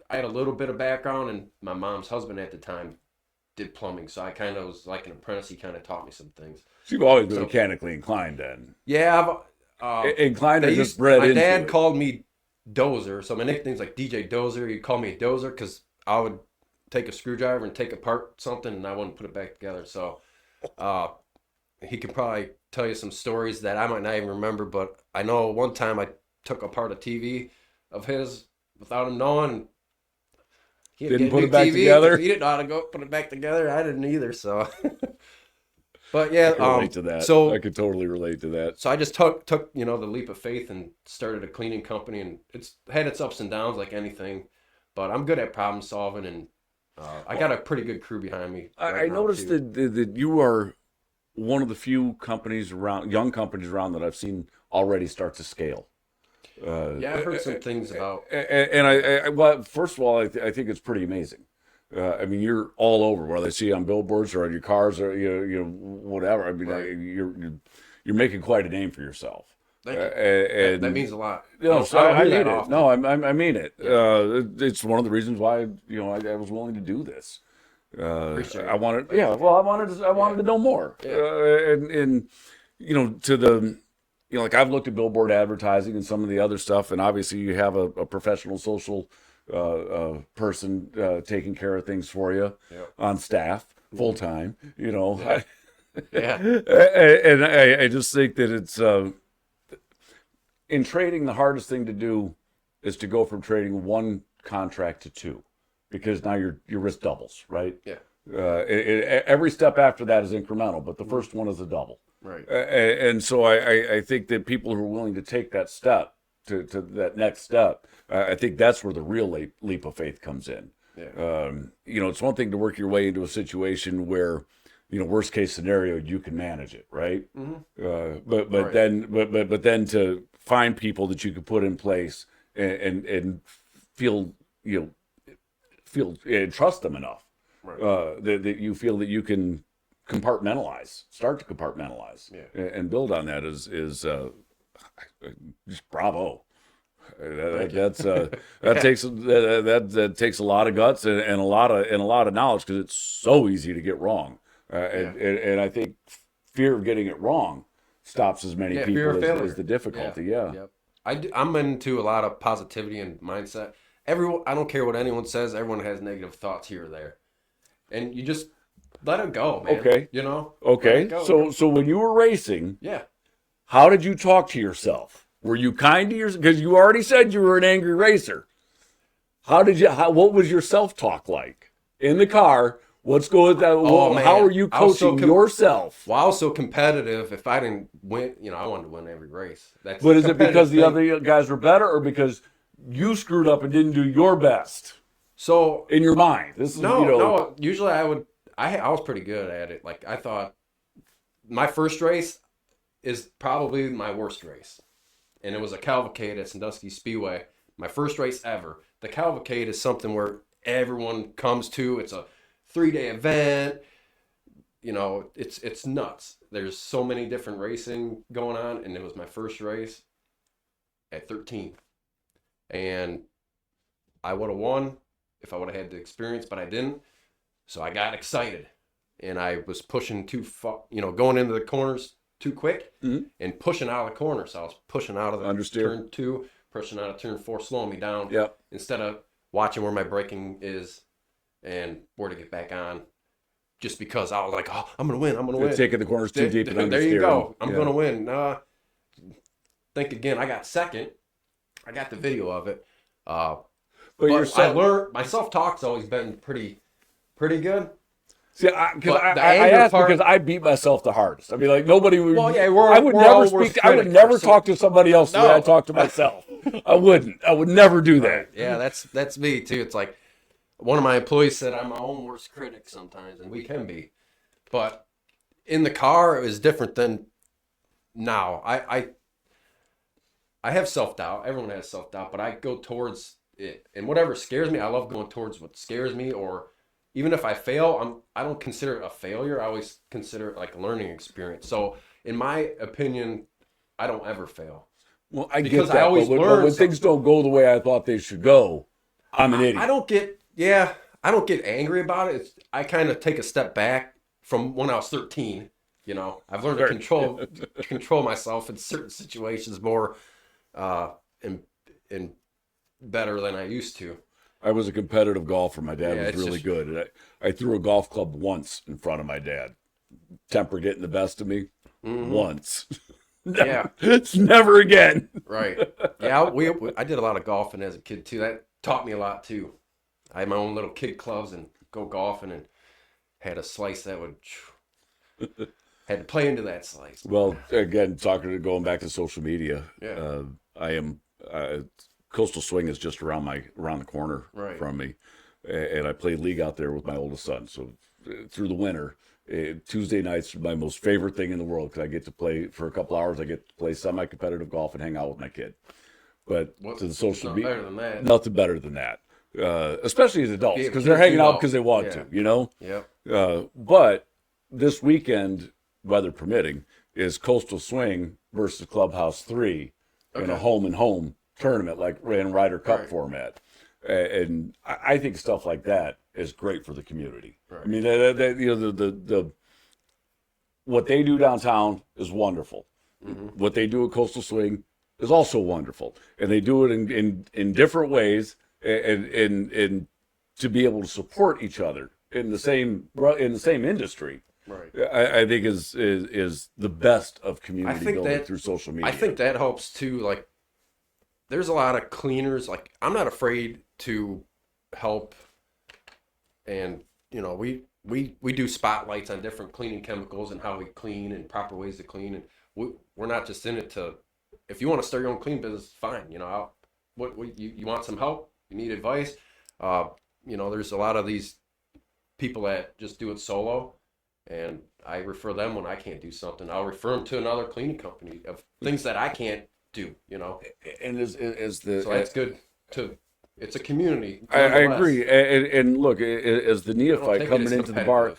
[SPEAKER 1] had a little bit of background, and my mom's husband at the time did plumbing. So I kind of was like an apprentice. He kind of taught me some things.
[SPEAKER 2] So you've always been mechanically inclined then?
[SPEAKER 1] Yeah.
[SPEAKER 2] Inclined or just bred into it?
[SPEAKER 1] My dad called me Dozer. So my nickname's like DJ Dozer. He'd call me a Dozer because I would take a screwdriver and take apart something, and I wouldn't put it back together. So he could probably tell you some stories that I might not even remember, but I know one time I took apart a TV of his without him knowing. He
[SPEAKER 2] didn't put it back together?
[SPEAKER 1] He didn't know how to go put it back together. I didn't either, so. But yeah,
[SPEAKER 2] I can relate to that.
[SPEAKER 1] So
[SPEAKER 2] I could totally relate to that.
[SPEAKER 1] So I just took the leap of faith and started a cleaning company, and it's had its ups and downs like anything, but I'm good at problem solving, and I got a pretty good crew behind me.
[SPEAKER 2] I noticed that you are one of the few companies young companies around that I've seen already start to scale.
[SPEAKER 1] Yeah, I've heard some things about.
[SPEAKER 2] And well, first of all, I think it's pretty amazing. I mean, you're all over, whether they see you on billboards or on your cars or whatever. I mean, you're making quite a name for yourself.
[SPEAKER 1] Thank you. And that means a lot.
[SPEAKER 2] I mean it. No, I mean it. Yeah. It's one of the reasons why I was willing to do this.
[SPEAKER 1] Appreciate it.
[SPEAKER 2] I wanted to know more.
[SPEAKER 1] Yeah.
[SPEAKER 2] And to the. Like I've looked at billboard advertising and some of the other stuff, and obviously you have a professional social person taking care of things for you on staff full time.
[SPEAKER 1] Yeah.
[SPEAKER 2] And I just think that it's in trading, the hardest thing to do is to go from trading one contract to two, because now your risk doubles, right?
[SPEAKER 1] Yeah.
[SPEAKER 2] Every step after that is incremental, but the first one is a double.
[SPEAKER 1] Right.
[SPEAKER 2] And so I think that people who are willing to take that step to that next step, I think that's where the real leap of faith comes in.
[SPEAKER 1] Yeah.
[SPEAKER 2] It's one thing to work your way into a situation where, worst case scenario, you can manage it, right?
[SPEAKER 1] Mm-hmm.
[SPEAKER 2] But then to find people that you can put in place and feel and trust them enough,
[SPEAKER 1] right.
[SPEAKER 2] that you feel that you can start to compartmentalize, and build on that is just bravo. That takes a lot of guts and a lot of knowledge, because it's so easy to get wrong, and I think fear of getting it wrong stops as many people as the difficulty.
[SPEAKER 1] Yep. I'm into a lot of positivity and mindset. I don't care what anyone says. Everyone has negative thoughts here or there, and you just let it go, man.
[SPEAKER 2] Okay. Okay. So when you were racing, how did you talk to yourself? Were you kind to yourself? Because you already said you were an angry racer. What was your self-talk like in the car What's going with that?
[SPEAKER 1] Oh, man.
[SPEAKER 2] How are you
[SPEAKER 1] I was so
[SPEAKER 2] coaching yourself?
[SPEAKER 1] Well, I was so competitive. If I didn't win, I wanted to win every race. That's
[SPEAKER 2] But
[SPEAKER 1] the
[SPEAKER 2] is it because the
[SPEAKER 1] competitive thing.
[SPEAKER 2] other guys were better, or because you screwed up and didn't do your best
[SPEAKER 1] So
[SPEAKER 2] in your mind? This is
[SPEAKER 1] no. Usually, I was pretty good at it. Like I thought, my first race is probably my worst race, and it was a cavalcade at Sandusky Speedway. My first race ever. The cavalcade is something where everyone comes to. It's a 3-day event. It's nuts. There's so many different racing going on, and it was my first race at 13. And I would have won if I would have had the experience, but I didn't. So I got excited, and I was pushing too far, going into the corners too quick and pushing out of the corner. So I was pushing out of the turn 2, pushing out of turn 4, slowing me down.
[SPEAKER 2] Yep.
[SPEAKER 1] Instead of watching where my braking is and where to get back on. Just because I was like, oh, I'm going to win. I'm going to win.
[SPEAKER 2] Taking the corners too deep and understeering.
[SPEAKER 1] There you go. I'm going to win. Think again. I got second. I got the video of it. But I learned, my self-talk's always been pretty good.
[SPEAKER 2] See, I asked because I beat myself the hardest. I mean, like nobody would.
[SPEAKER 1] Well, yeah,
[SPEAKER 2] I would never speak. I would never talk to somebody else the way I talk to myself. I wouldn't. I would never do that.
[SPEAKER 1] Right. Yeah, that's me too. It's like one of my employees said I'm my own worst critic sometimes, and we can be. But in the car, it was different than now. I have self-doubt. Everyone has self-doubt, but I go towards it. And whatever scares me, I love going towards what scares me. Or even if I fail, I don't consider it a failure. I always consider it like a learning experience. So in my opinion, I don't ever fail.
[SPEAKER 2] Well, I get that. But when things don't go the way I thought they should go, I'm an idiot.
[SPEAKER 1] I don't get angry about it. I kind of take a step back from when I was 13. I've learned to control myself in certain situations more and better than I used to.
[SPEAKER 2] I was a competitive golfer. My dad was really good. And I threw a golf club once in front of my dad. Temper getting the best of me once. It's never again.
[SPEAKER 1] Right. Yeah, I did a lot of golfing as a kid too. That taught me a lot too. I had my own little kid clubs and go golfing and had a slice that would had to play into that slice.
[SPEAKER 2] Well, again, going back to social media.
[SPEAKER 1] Yeah.
[SPEAKER 2] I am Coastal Swing is just around the corner from me, and I play league out there with my oldest son. So through the winter, Tuesday nights are my most favorite thing in the world because I get to play for a couple hours. I get to play semi-competitive golf and hang out with my kid. But to the social media, nothing better than that. Especially as adults, because they're hanging out because they want to,
[SPEAKER 1] Yeah.
[SPEAKER 2] But this weekend, weather permitting, is Coastal Swing versus Clubhouse 3 in a home and home tournament, like in Ryder Cup format. And I think stuff like that is great for the community. Right. I mean, the what they do downtown is wonderful. Mm-hmm. What they do at Coastal Swing is also wonderful, and they do it in different ways, and to be able to support each other in the same industry. Right. I think is the best of community building through social media.
[SPEAKER 1] I think that helps too. Like, there's a lot of cleaners. Like, I'm not afraid to help, and we do spotlights on different cleaning chemicals and how we clean and proper ways to clean, and we're not just in it to. If you want to start your own clean business, fine. You want some help? You need advice? There's a lot of these people that just do it solo. And I refer them when I can't do something. I'll refer them to another cleaning company of things that I can't do,
[SPEAKER 2] And
[SPEAKER 1] so that's good too. It's a community.
[SPEAKER 2] I agree. And look, as the neophyte coming into the bar,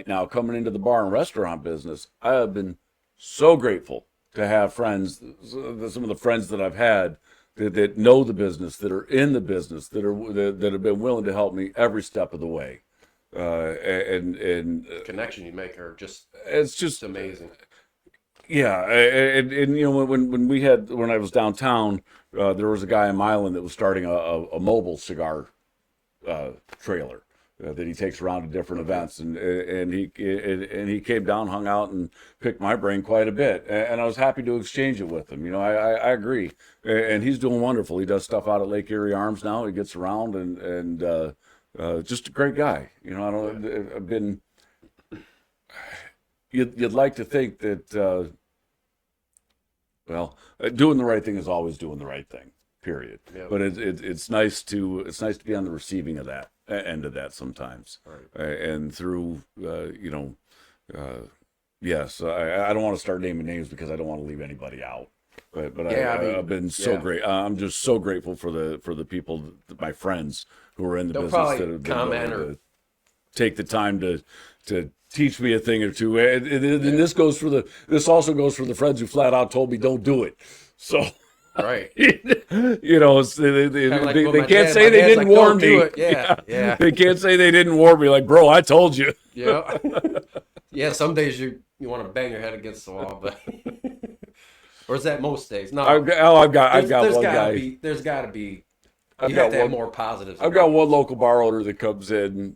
[SPEAKER 2] now coming into the bar and restaurant business, I have been so grateful to have friends, some of the friends that I've had that know the business, that are in the business, that have been willing to help me every step of the way. And
[SPEAKER 1] the connection you make are
[SPEAKER 2] it's just
[SPEAKER 1] amazing.
[SPEAKER 2] Yeah, and when I was downtown, there was a guy in Milan that was starting a mobile cigar trailer that he takes around to different events, and he came down, hung out, and picked my brain quite a bit, and I was happy to exchange it with him. I agree, and he's doing wonderful. He does stuff out at Lake Erie Arms now. He gets around and Just a great guy. I've been. You'd like to think that. Doing the right thing is always doing the right thing. Period. Yep. But it's nice to be on the receiving of that end of that sometimes. Right. And through yes, I don't want to start naming names because I don't want to leave anybody out. But I've been so great. I'm just so grateful for the people, my friends who are in the business that have been willing to take the time to teach me a thing or two. And this also goes for the friends who flat out told me don't do it. So.
[SPEAKER 1] Right.
[SPEAKER 2] They can't say they didn't warn me. Yeah. They can't say they didn't warn me. Like, bro, I told you.
[SPEAKER 1] Yeah. Yeah. Some days you want to bang your head against the wall, but or is that most days? No.
[SPEAKER 2] I've got one guy.
[SPEAKER 1] There's got to be. You have to have more positives.
[SPEAKER 2] I've got one local bar owner that comes in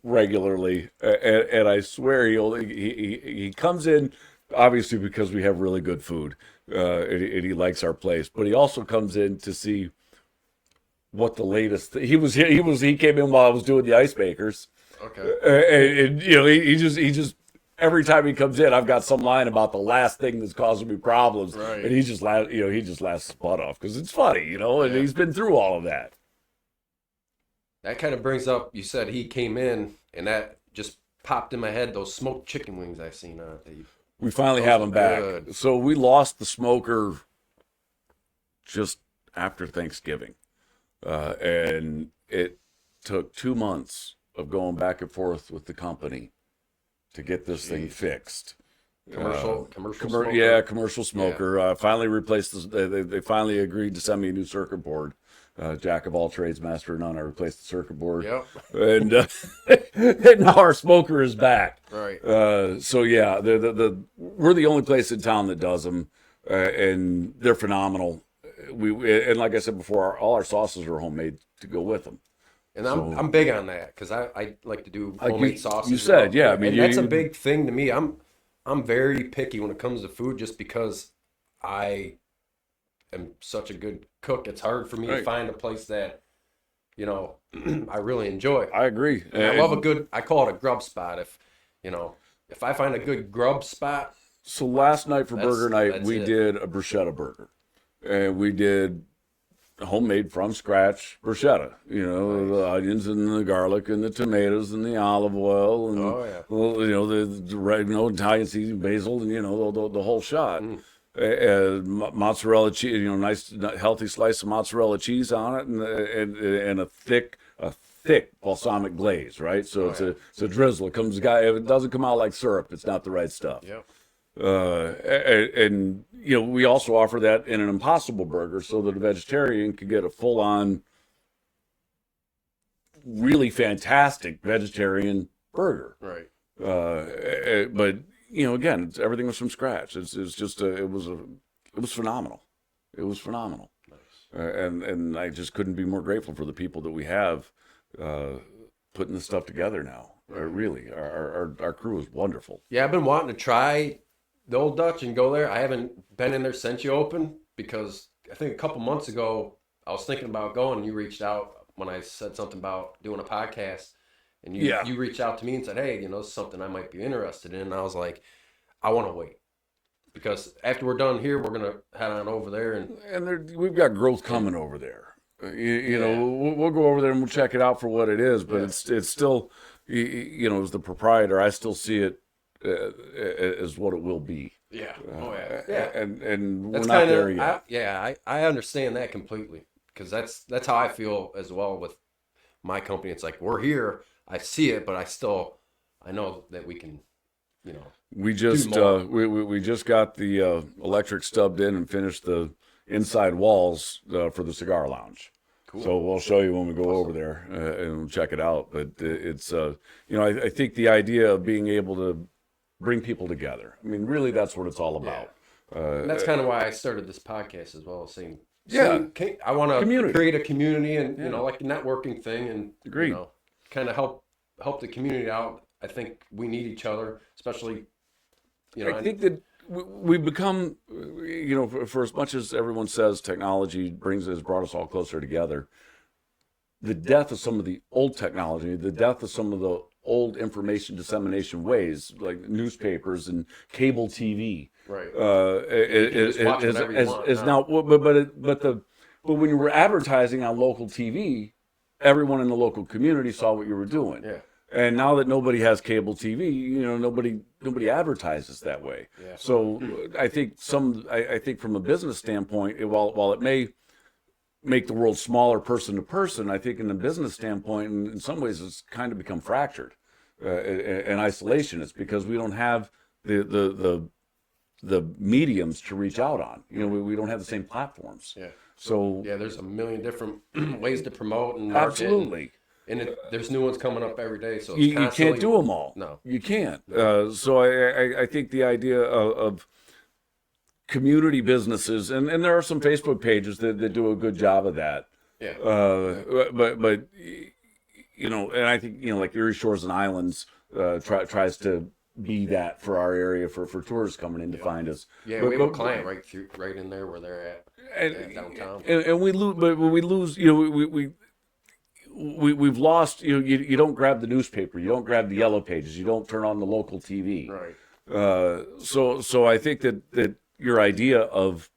[SPEAKER 2] regularly, and I swear he comes in obviously because we have really good food. And he likes our place, but he also comes in to see what the latest. He came in while I was doing the ice makers. Okay. And he just every time he comes in, I've got some line about the last thing that's causing me problems, right. And he just laughs his butt off because it's funny, and he's been through all of that.
[SPEAKER 1] That kind of brings up. You said he came in, and that just popped in my head. Those smoked chicken wings I've seen on it.
[SPEAKER 2] We finally have them back. So we lost the smoker just after Thanksgiving. And it took 2 months of going back and forth with the company to get this thing fixed.
[SPEAKER 1] Commercial smoker?
[SPEAKER 2] Yeah, commercial smoker. Yeah. Finally replaced they finally agreed to send me a new circuit board. Jack of all trades, master of none. I replaced the circuit board.
[SPEAKER 1] Yep.
[SPEAKER 2] And, and now our smoker is back.
[SPEAKER 1] Right.
[SPEAKER 2] So yeah, we're the only place in town that does them, and they're phenomenal. And like I said before, all our sauces are homemade to go with them.
[SPEAKER 1] And I'm big on that because I like to do homemade sauces.
[SPEAKER 2] You said, yeah. I mean,
[SPEAKER 1] that's a big thing to me. I'm very picky when it comes to food just because I am such a good cook. It's hard for me to find a place that, I really enjoy.
[SPEAKER 2] I agree.
[SPEAKER 1] And I love I call it a grub spot. If I find a good grub spot.
[SPEAKER 2] So last night for burger night, we did a bruschetta burger. And we did homemade from scratch bruschetta. The onions and the garlic and the tomatoes and the olive oil and the Italian seasoning, basil, and the whole shot. Mozzarella cheese, nice healthy slice of mozzarella cheese on it, and a thick balsamic glaze, right? So it's a drizzle. If it doesn't come out like syrup, it's not the right stuff.
[SPEAKER 1] Yep.
[SPEAKER 2] And we also offer that in an Impossible Burger so that a vegetarian can get a full-on, really fantastic vegetarian burger.
[SPEAKER 1] Right.
[SPEAKER 2] But again, everything was from scratch. It was phenomenal. It was phenomenal. Nice. And I just couldn't be more grateful for the people that we have putting this stuff together now. Really, our crew is wonderful.
[SPEAKER 1] Yeah, I've been wanting to try the Old Dutch and go there. I haven't been in there since you opened because I think a couple months ago I was thinking about going and you reached out when I said something about doing a podcast. And you reached out to me and said, hey, it's something I might be interested in. And I was like, I want to wait. Because after we're done here, we're going to head on over there.
[SPEAKER 2] And we've got growth coming over there. We'll go over there and we'll check it out for what it is. But it's still, as the proprietor, I still see it as what it will be.
[SPEAKER 1] Yeah. Yeah.
[SPEAKER 2] And we're not there yet.
[SPEAKER 1] I understand that completely. Because that's how I feel as well with my company. It's like, we're here. I see it, but I know that we can,
[SPEAKER 2] We just we just got the electric stubbed in and finished the inside walls for the cigar lounge. Cool. So we'll show you when we go over there and we'll check it out. But it's I think the idea of being able to bring people together. I mean, really, that's what it's all about.
[SPEAKER 1] Yeah. And that's kind of why I started this podcast as well. I want to create a community and like a networking thing and kind of help the community out. I think we need each other, especially.
[SPEAKER 2] I think that we become, for as much as everyone says technology has brought us all closer together. the death of some of the old technology, the death of some of the old information dissemination ways, like newspapers and cable TV.
[SPEAKER 1] Right.
[SPEAKER 2] Is now, but when you were advertising on local TV, everyone in the local community saw what you were doing.
[SPEAKER 1] Yeah.
[SPEAKER 2] And now that nobody has cable TV, nobody advertises that way.
[SPEAKER 1] Yeah.
[SPEAKER 2] So I think from a business standpoint, while it may make the world smaller person to person, I think in a business standpoint, in some ways, it's kind of become fractured and isolation. It's because we don't have the mediums to reach out on. We don't have the same platforms.
[SPEAKER 1] Yeah.
[SPEAKER 2] So
[SPEAKER 1] there's a million different ways to promote and market.
[SPEAKER 2] Absolutely.
[SPEAKER 1] And there's new ones coming up every day, so
[SPEAKER 2] you can't do them all.
[SPEAKER 1] No,
[SPEAKER 2] you can't. So I think the idea of community businesses, and there are some Facebook pages that do a good job of that.
[SPEAKER 1] Yeah.
[SPEAKER 2] But and I think like Erie Shores and Islands tries to be that for our area for tourists coming in to find us.
[SPEAKER 1] Yeah, we have a client right in there where they're at downtown.
[SPEAKER 2] And we lose, but we lose. We've lost. You don't grab the newspaper. You don't grab the yellow pages. You don't turn on the local TV.
[SPEAKER 1] Right.
[SPEAKER 2] So I think that your idea of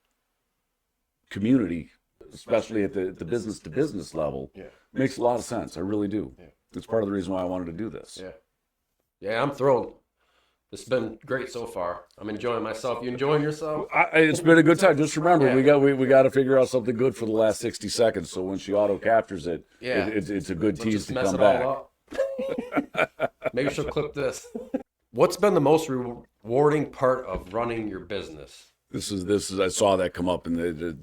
[SPEAKER 2] community, especially at the business to business level, makes a lot of sense. I really do. Yeah. It's part of the reason why I wanted to do this.
[SPEAKER 1] Yeah. Yeah, I'm thrilled. It's been great so far. I'm enjoying myself. You enjoying yourself?
[SPEAKER 2] It's been a good time. Just remember, we got to figure out something good for the last 60 seconds. So when she auto captures it, it's a good tease to come back.
[SPEAKER 1] All up. Maybe she'll clip this. What's been the most rewarding part of running your business?
[SPEAKER 2] This is. I saw that come up, and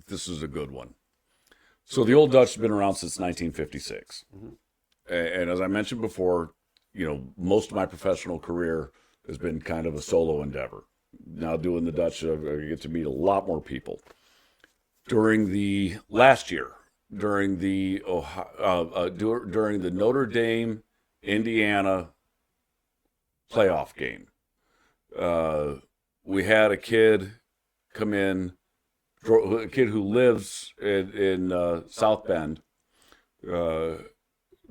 [SPEAKER 2] this is a good one. So the Old Dutch has been around since 1956, and as I mentioned before, most of my professional career has been kind of a solo endeavor. Now doing the Dutch, I get to meet a lot more people. During the last year, during the Notre Dame Indiana playoff game, we had a kid come in, a kid who lives in South Bend,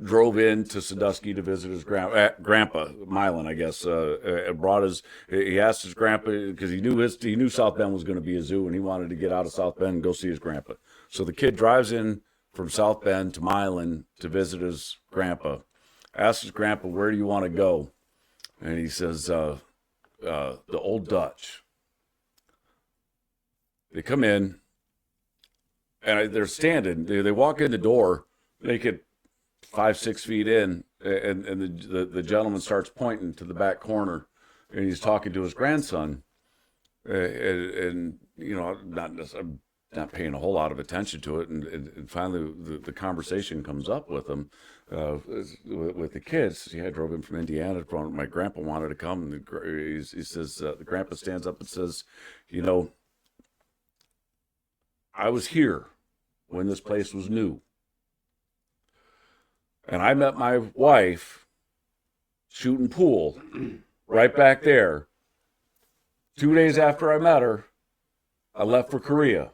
[SPEAKER 2] drove in to Sandusky to visit his grandpa, Milan, I guess. He asked his grandpa, because he knew South Bend was going to be a zoo, and he wanted to get out of South Bend and go see his grandpa. So the kid drives in from South Bend to Milan to visit his grandpa. Asks his grandpa, "Where do you want to go?" And he says, "The Old Dutch." They come in, and they're standing. They walk in the door, make it 5-6 feet in, and the gentleman starts pointing to the back corner, and he's talking to his grandson, and I'm not paying a whole lot of attention to it, and finally the conversation comes up with him, with the kids. I drove in from Indiana. My grandpa wanted to come, and he says, the grandpa stands up and says, "I was here when this place was new. And I met my wife shooting pool right back there. 2 days after I met her, I left for Korea.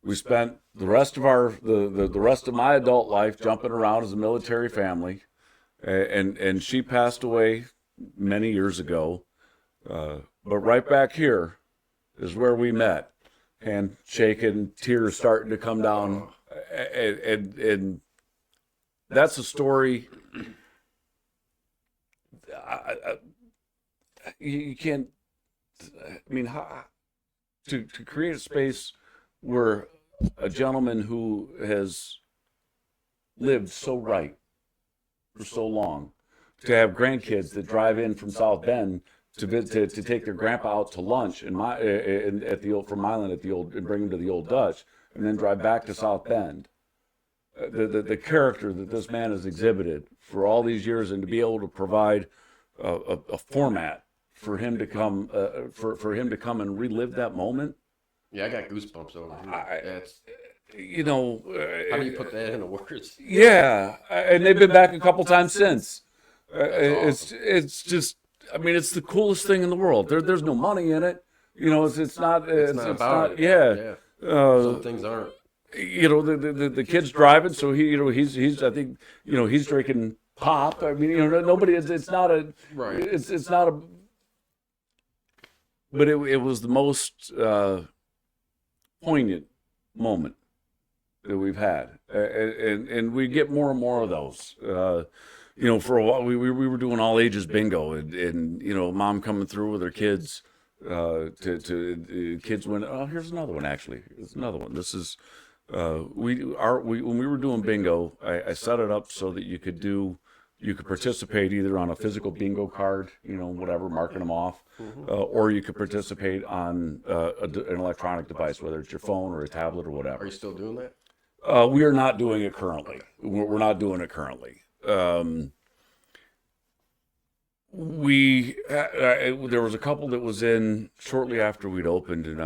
[SPEAKER 2] We spent the rest of the rest of my adult life jumping around as a military family, and she passed away many years ago. But right back here is where we met." And shaking, tears starting to come down, and that's a story. You can't. I mean, to create a space where a gentleman who has lived so right for so long, to have grandkids that drive in from South Bend to take their grandpa out to lunch from Milan and bring him to the Old Dutch, and then drive back to South Bend. The character that this man has exhibited for all these years, and to be able to provide a format for him to come and relive that moment.
[SPEAKER 1] Yeah, I got goosebumps over here.
[SPEAKER 2] How
[SPEAKER 1] do you put that into words?
[SPEAKER 2] Yeah, and they've been back a couple times since.
[SPEAKER 1] Awesome.
[SPEAKER 2] It's just. I mean, it's the coolest thing in the world. There's no money in it. It's not.
[SPEAKER 1] It's not about it.
[SPEAKER 2] Yeah.
[SPEAKER 1] Some things aren't.
[SPEAKER 2] the kid's driving, so he's I think he's drinking pop. I mean, nobody. It's not a
[SPEAKER 1] Right.
[SPEAKER 2] It's not a. But it was the most poignant moment that we've had, and we get more and more of those. For a while we were doing all ages bingo, and mom coming through with her kids. To kids went. Oh, here's another one. Actually, it's another one. This is when we were doing bingo. I set it up so that you could participate either on a physical bingo card, whatever, marking them off, or you could participate on an electronic device, whether it's your phone or a tablet or whatever.
[SPEAKER 1] Are you still doing that?
[SPEAKER 2] We are not doing it currently. We're not doing it currently. There was a couple that was in shortly after we'd opened, and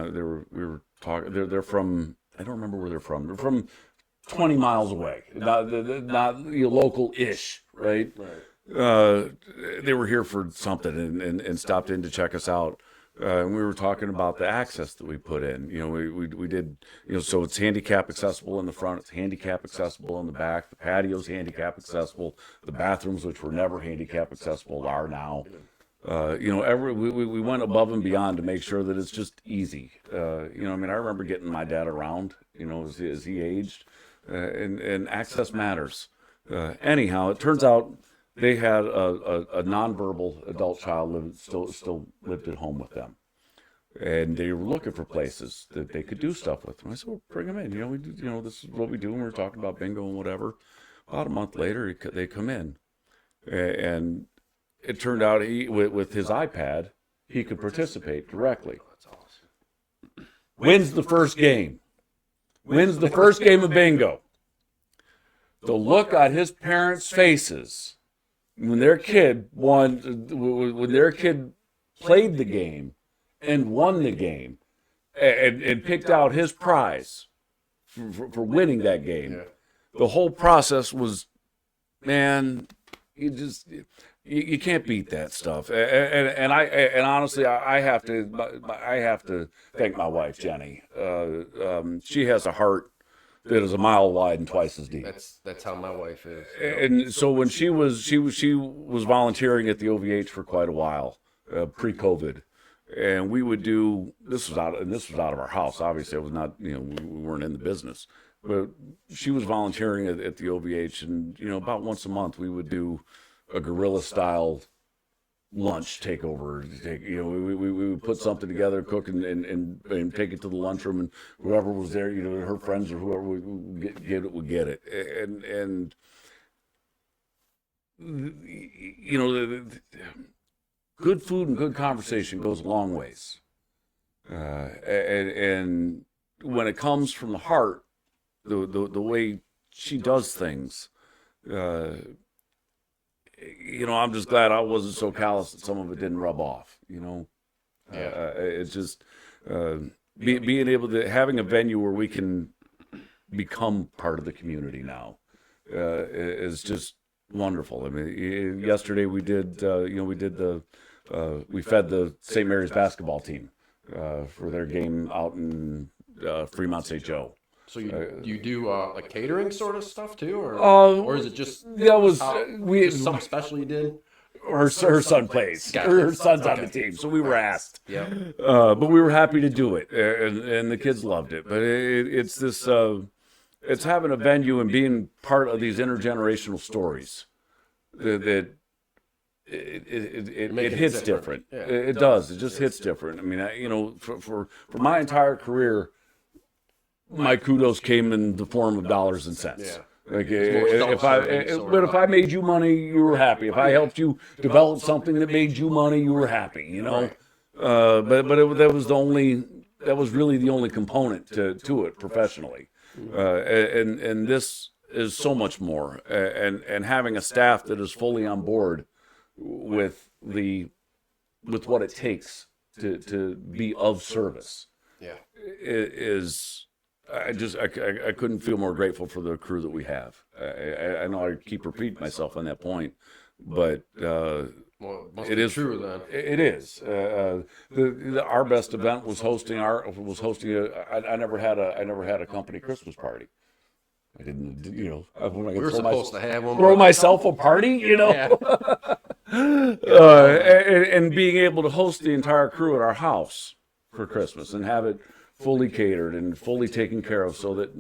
[SPEAKER 2] we were talking. They're from, I don't remember where they're from. They're from 20 miles away, not local-ish, right?
[SPEAKER 1] Right.
[SPEAKER 2] They were here for something and stopped in to check us out. And we were talking about the access that we put in. We did, so it's handicap accessible in the front, it's handicap accessible in the back, the patio's handicap accessible, the bathrooms, which were never handicap accessible, are now. We went above and beyond to make sure that it's just easy. I remember getting my dad around, as he aged, and access matters. Anyhow, it turns out they had a nonverbal adult child still lived at home with them, and they were looking for places that they could do stuff with them. I said, "Well, bring them in. This is what we do." And we were talking about bingo and whatever. About a month later, they come in, and it turned out with his iPad, he could participate directly.
[SPEAKER 1] That's awesome.
[SPEAKER 2] Wins the first game. Wins the first game of bingo. The look on his parents' faces when their kid played the game and won the game and picked out his prize for winning that game.
[SPEAKER 1] Yeah.
[SPEAKER 2] The whole process was, man, you can't beat that stuff. And honestly, I have to thank my wife, Jenny. She has a heart that is a mile wide and twice as deep.
[SPEAKER 1] That's how my wife is.
[SPEAKER 2] And so when she was volunteering at the OVH for quite a while, pre-COVID, and we would do this was out of our house. Obviously, it was not, we weren't in the business, but she was volunteering at the OVH, and about once a month we would do a guerrilla style lunch takeover. We would put something together, cook and take it to the lunchroom, and whoever was there, her friends or whoever would get it. And good food and good conversation goes a long ways. And when it comes from the heart, the way she does things, I'm just glad I wasn't so callous that some of it didn't rub off. It's just being able to having a venue where we can become part of the community now is just wonderful. I mean, yesterday we did we fed the St. Mary's basketball team for their game out in Fremont St. Joe.
[SPEAKER 1] So you do like catering sort of stuff too, or is it just something special you did?
[SPEAKER 2] Her son plays.
[SPEAKER 1] Gotcha.
[SPEAKER 2] Her son's on the team, so we were asked.
[SPEAKER 1] Yeah.
[SPEAKER 2] But we were happy to do it, and the kids loved it. But it's this, it's having a venue and being part of these intergenerational stories that it hits different.
[SPEAKER 1] Yeah.
[SPEAKER 2] It does. It just hits different. I mean, for my entire career, my kudos came in the form of dollars and cents.
[SPEAKER 1] Yeah.
[SPEAKER 2] Like if I made you money, you were happy. If I helped you develop something that made you money, you were happy.
[SPEAKER 1] Right.
[SPEAKER 2] That was really the only component to it professionally. And this is so much more. And having a staff that is fully on board with what it takes to be of service.
[SPEAKER 1] Yeah.
[SPEAKER 2] Is. I couldn't feel more grateful for the crew that we have. I know I keep repeating myself on that point, but
[SPEAKER 1] Well, it must
[SPEAKER 2] It
[SPEAKER 1] be
[SPEAKER 2] is
[SPEAKER 1] true then.
[SPEAKER 2] It is. Our best event was hosting I never had a company Christmas party. I didn't, when I
[SPEAKER 1] We were supposed to have one.
[SPEAKER 2] throw myself a party,
[SPEAKER 1] Yeah.
[SPEAKER 2] and being able to host the entire crew at our house for Christmas and have it fully catered and fully taken care of, so that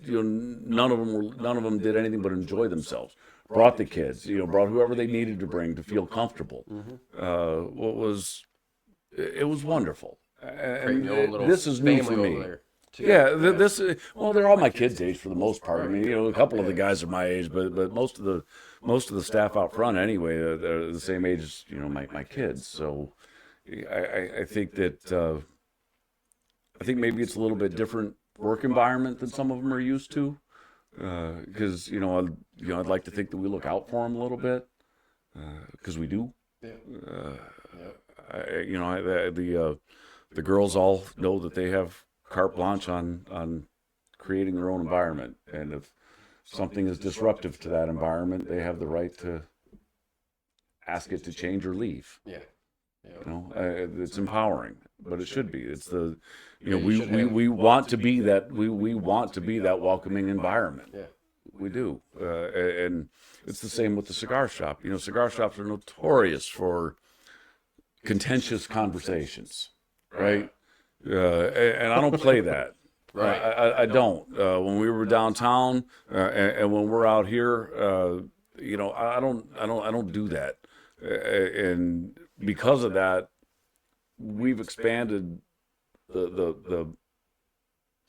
[SPEAKER 2] none of them did anything but enjoy themselves. Brought the kids, brought whoever they needed to bring to feel comfortable. It was wonderful. And this is new for me. Yeah, they're all my kids' age for the most part. I mean, a couple of the guys are my age, but most of the staff out front anyway, they're the same age as my kids. So I think that I think maybe it's a little bit different work environment than some of them are used to, because I'd like to think that we look out for them a little bit, because we do.
[SPEAKER 1] Yeah.
[SPEAKER 2] The girls all know that they have carte blanche on creating their own environment, and if something is disruptive to that environment, they have the right to ask it to change or leave.
[SPEAKER 1] Yeah.
[SPEAKER 2] It's empowering, but it should be. It's we want to be that we want to be that welcoming environment.
[SPEAKER 1] Yeah,
[SPEAKER 2] we do, and it's the same with the cigar shop. Cigar shops are notorious for contentious conversations, right? And I don't play that.
[SPEAKER 1] Right.
[SPEAKER 2] I don't. When we were downtown, and when we're out here, I don't do that. And because of that, we've expanded the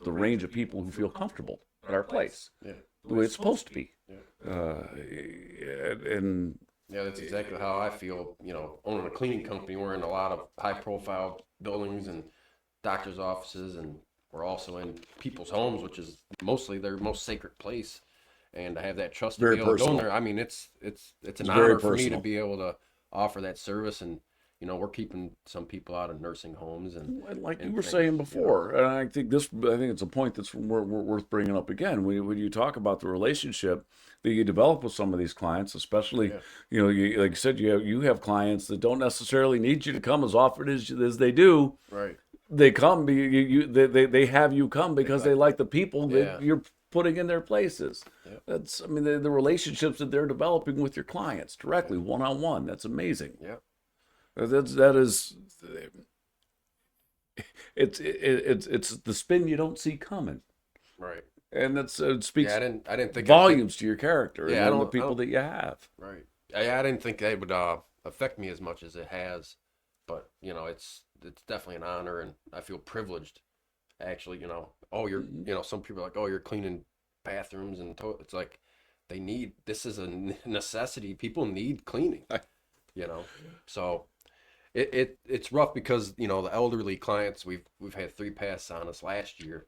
[SPEAKER 2] range of people who feel comfortable at our place.
[SPEAKER 1] Yeah.
[SPEAKER 2] The way it's supposed to be.
[SPEAKER 1] Yeah.
[SPEAKER 2] And
[SPEAKER 1] yeah, that's exactly how I feel. Owning a cleaning company, we're in a lot of high-profile buildings and doctors' offices, and we're also in people's homes, which is mostly their most sacred place. And to have that trust to
[SPEAKER 2] Very
[SPEAKER 1] be able to go in
[SPEAKER 2] personal.
[SPEAKER 1] there, I mean, it's an
[SPEAKER 2] very
[SPEAKER 1] honor for me to
[SPEAKER 2] personal.
[SPEAKER 1] be able to offer that service. And we're keeping some people out of nursing homes, and
[SPEAKER 2] like you were saying before, and I think it's a point that's worth bringing up again. When you talk about the relationship that you develop with some of these clients, especially, like you said, you have clients that don't necessarily need you to come as often as they do.
[SPEAKER 1] Right.
[SPEAKER 2] They come, they have you come because they like the people that you're putting in their places.
[SPEAKER 1] Yep.
[SPEAKER 2] That's, the relationships that they're developing with your clients directly, one-on-one. That's amazing.
[SPEAKER 1] Yeah.
[SPEAKER 2] It's the spin you don't see coming.
[SPEAKER 1] Right.
[SPEAKER 2] And it speaks
[SPEAKER 1] I didn't think
[SPEAKER 2] volumes to your character
[SPEAKER 1] Yeah,
[SPEAKER 2] and the people that you have.
[SPEAKER 1] Right. I didn't think that would affect me as much as it has, but it's definitely an honor, and I feel privileged. Actually, some people are like, oh, you're cleaning bathrooms and it's like this is a necessity. People need cleaning, So it's rough because the elderly clients, we've had 3 pass on us last year.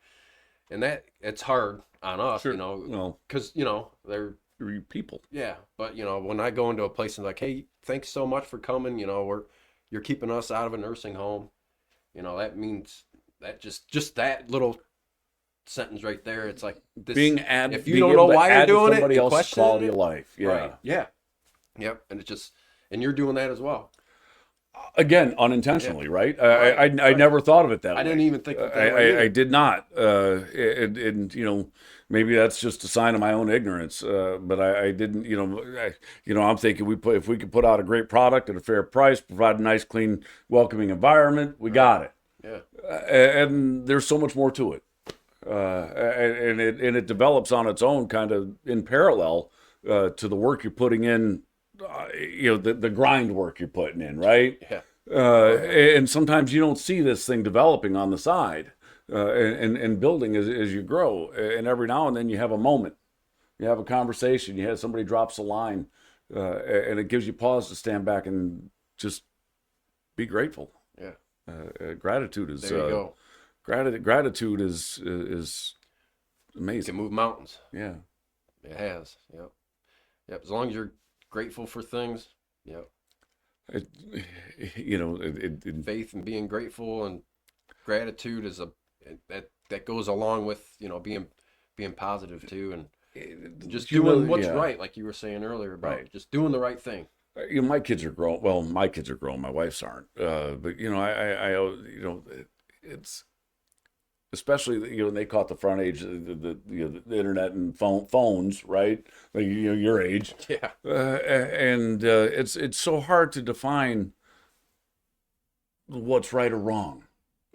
[SPEAKER 1] And that it's hard on us,
[SPEAKER 2] Sure.
[SPEAKER 1] because they're
[SPEAKER 2] people.
[SPEAKER 1] Yeah, but when I go into a place and like, hey, thanks so much for coming. You're keeping us out of a nursing home. That means that just that little sentence right there. It's like this. If you don't know why you're doing it,
[SPEAKER 2] somebody else's
[SPEAKER 1] question
[SPEAKER 2] quality
[SPEAKER 1] it.
[SPEAKER 2] of life. Yeah.
[SPEAKER 1] Right. Yeah. Yep. And you're doing that as well.
[SPEAKER 2] Again, unintentionally, right? I never thought of it that way.
[SPEAKER 1] I didn't even think of that.
[SPEAKER 2] I did not. And maybe that's just a sign of my own ignorance. But I didn't. I'm thinking if we could put out a great product at a fair price, provide a nice, clean, welcoming environment, we got it.
[SPEAKER 1] Yeah.
[SPEAKER 2] And there's so much more to it. And it develops on its own, kind of in parallel to the work you're putting in. The grind work you're putting in, right?
[SPEAKER 1] Yeah.
[SPEAKER 2] And sometimes you don't see this thing developing on the side and building as you grow. And every now and then you have a moment, you have a conversation, you have somebody drops a line, and it gives you pause to stand back and just be grateful.
[SPEAKER 1] Yeah.
[SPEAKER 2] Gratitude is
[SPEAKER 1] there you go.
[SPEAKER 2] Gratitude is
[SPEAKER 1] It
[SPEAKER 2] amazing.
[SPEAKER 1] can move mountains.
[SPEAKER 2] Yeah.
[SPEAKER 1] It has. Yep. Yep. As long as you're grateful for things. Yep. Faith and being grateful and gratitude is that goes along with being positive too, and just doing what's right, like you were saying earlier about just doing the right thing.
[SPEAKER 2] My kids are grown. Well, my kids are grown. My wife's aren't. But it's especially when they caught the front age, the internet and phones, right? Like your age.
[SPEAKER 1] Yeah.
[SPEAKER 2] And it's so hard to define what's right or wrong.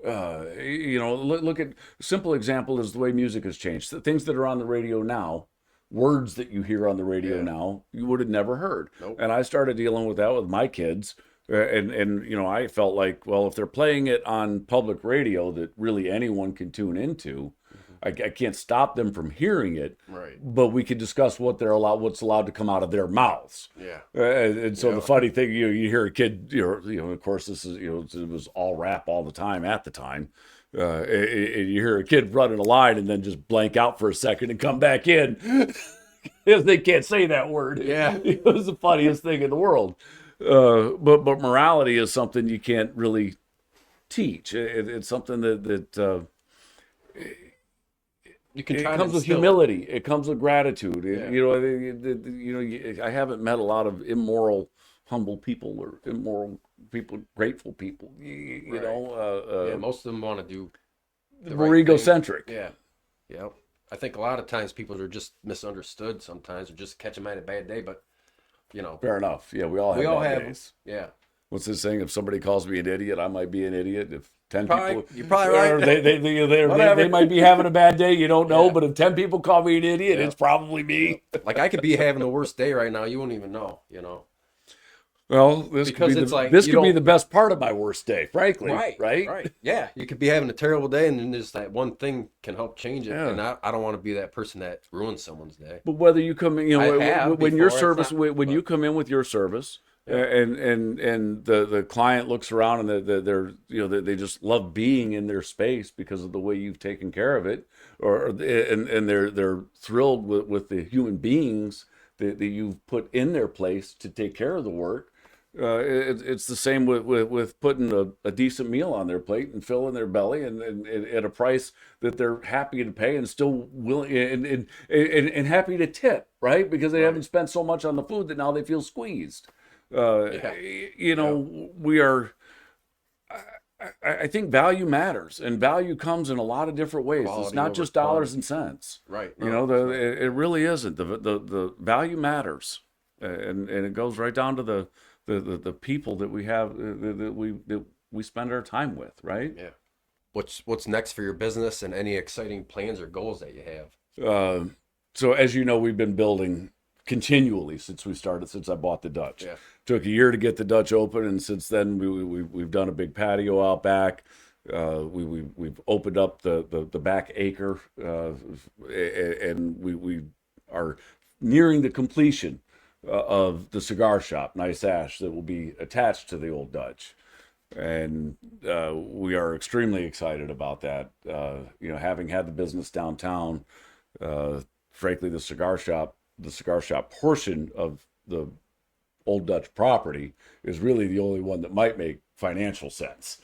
[SPEAKER 2] Look at simple example is the way music has changed. The things that are on the radio now, words that you hear on the radio now, you would have never heard.
[SPEAKER 1] Nope.
[SPEAKER 2] And I started dealing with that with my kids. And I felt like, well, if they're playing it on public radio that really anyone can tune into, I can't stop them from hearing it.
[SPEAKER 1] Right.
[SPEAKER 2] But we could discuss what's allowed to come out of their mouths.
[SPEAKER 1] Yeah.
[SPEAKER 2] And so the funny thing, you hear a kid, of course, this is, it was all rap all the time at the time. And you hear a kid running a line and then just blank out for a second and come back in. They can't say that word.
[SPEAKER 1] Yeah.
[SPEAKER 2] It was the funniest thing in the world. But morality is something you can't really teach. It's something that
[SPEAKER 1] you can
[SPEAKER 2] it
[SPEAKER 1] try
[SPEAKER 2] comes
[SPEAKER 1] to
[SPEAKER 2] with
[SPEAKER 1] instill.
[SPEAKER 2] humility. It comes with gratitude.
[SPEAKER 1] Yeah.
[SPEAKER 2] I haven't met a lot of immoral, humble people or immoral people, grateful people.
[SPEAKER 1] Yeah, most of them want to do the
[SPEAKER 2] we're
[SPEAKER 1] right thing.
[SPEAKER 2] egocentric.
[SPEAKER 1] Yeah. Yep. I think a lot of times people are just misunderstood sometimes, or just catch them at a bad day. But
[SPEAKER 2] Fair enough. Yeah, we all have bad days.
[SPEAKER 1] Yeah.
[SPEAKER 2] What's this saying? If somebody calls me an idiot, I might be an idiot. If 10
[SPEAKER 1] Probably,
[SPEAKER 2] people,
[SPEAKER 1] you're probably right.
[SPEAKER 2] they might be having a bad day. You don't know,
[SPEAKER 1] Yeah.
[SPEAKER 2] but if 10 people call me an idiot,
[SPEAKER 1] Yeah.
[SPEAKER 2] it's probably me.
[SPEAKER 1] Like I could be having the worst day right now. You won't even know.
[SPEAKER 2] Well, this
[SPEAKER 1] Because
[SPEAKER 2] could
[SPEAKER 1] it's
[SPEAKER 2] be
[SPEAKER 1] like,
[SPEAKER 2] this
[SPEAKER 1] you
[SPEAKER 2] could be
[SPEAKER 1] don't-
[SPEAKER 2] the best part of my worst day, frankly.
[SPEAKER 1] Right. Yeah. You could be having a terrible day, and then there's that one thing can help change it.
[SPEAKER 2] Yeah.
[SPEAKER 1] And I don't want to be that person that ruins someone's day.
[SPEAKER 2] But whether you come in,
[SPEAKER 1] I have
[SPEAKER 2] when your
[SPEAKER 1] before,
[SPEAKER 2] service,
[SPEAKER 1] it's not-
[SPEAKER 2] when you come in with your service, and the client looks around and they just love being in their space because of the way you've taken care of it, and they're thrilled with the human beings that you've put in their place to take care of the work. It's the same with putting a decent meal on their plate and filling their belly and at a price that they're happy to pay and still willing and happy to tip, right? Because they haven't spent so much on the food that now they feel squeezed. We are. I think value matters, and value comes in a lot of different ways.
[SPEAKER 1] Quality
[SPEAKER 2] It's not
[SPEAKER 1] over
[SPEAKER 2] just dollars
[SPEAKER 1] quantity.
[SPEAKER 2] and cents.
[SPEAKER 1] Right.
[SPEAKER 2] It really isn't. The value matters, and it goes right down to the people that we have that we spend our time with, right?
[SPEAKER 1] Yeah. What's next for your business, and any exciting plans or goals that you have?
[SPEAKER 2] So as you know, we've been building continually since I bought the Dutch.
[SPEAKER 1] Yeah.
[SPEAKER 2] Took a year to get the Dutch open, and since then we've done a big patio out back. We've opened up the back acre, and we are nearing the completion of the cigar shop, Nice Ash, that will be attached to the Old Dutch. And we are extremely excited about that. Having had the business downtown, frankly, the cigar shop portion of the Old Dutch property is really the only one that might make financial sense.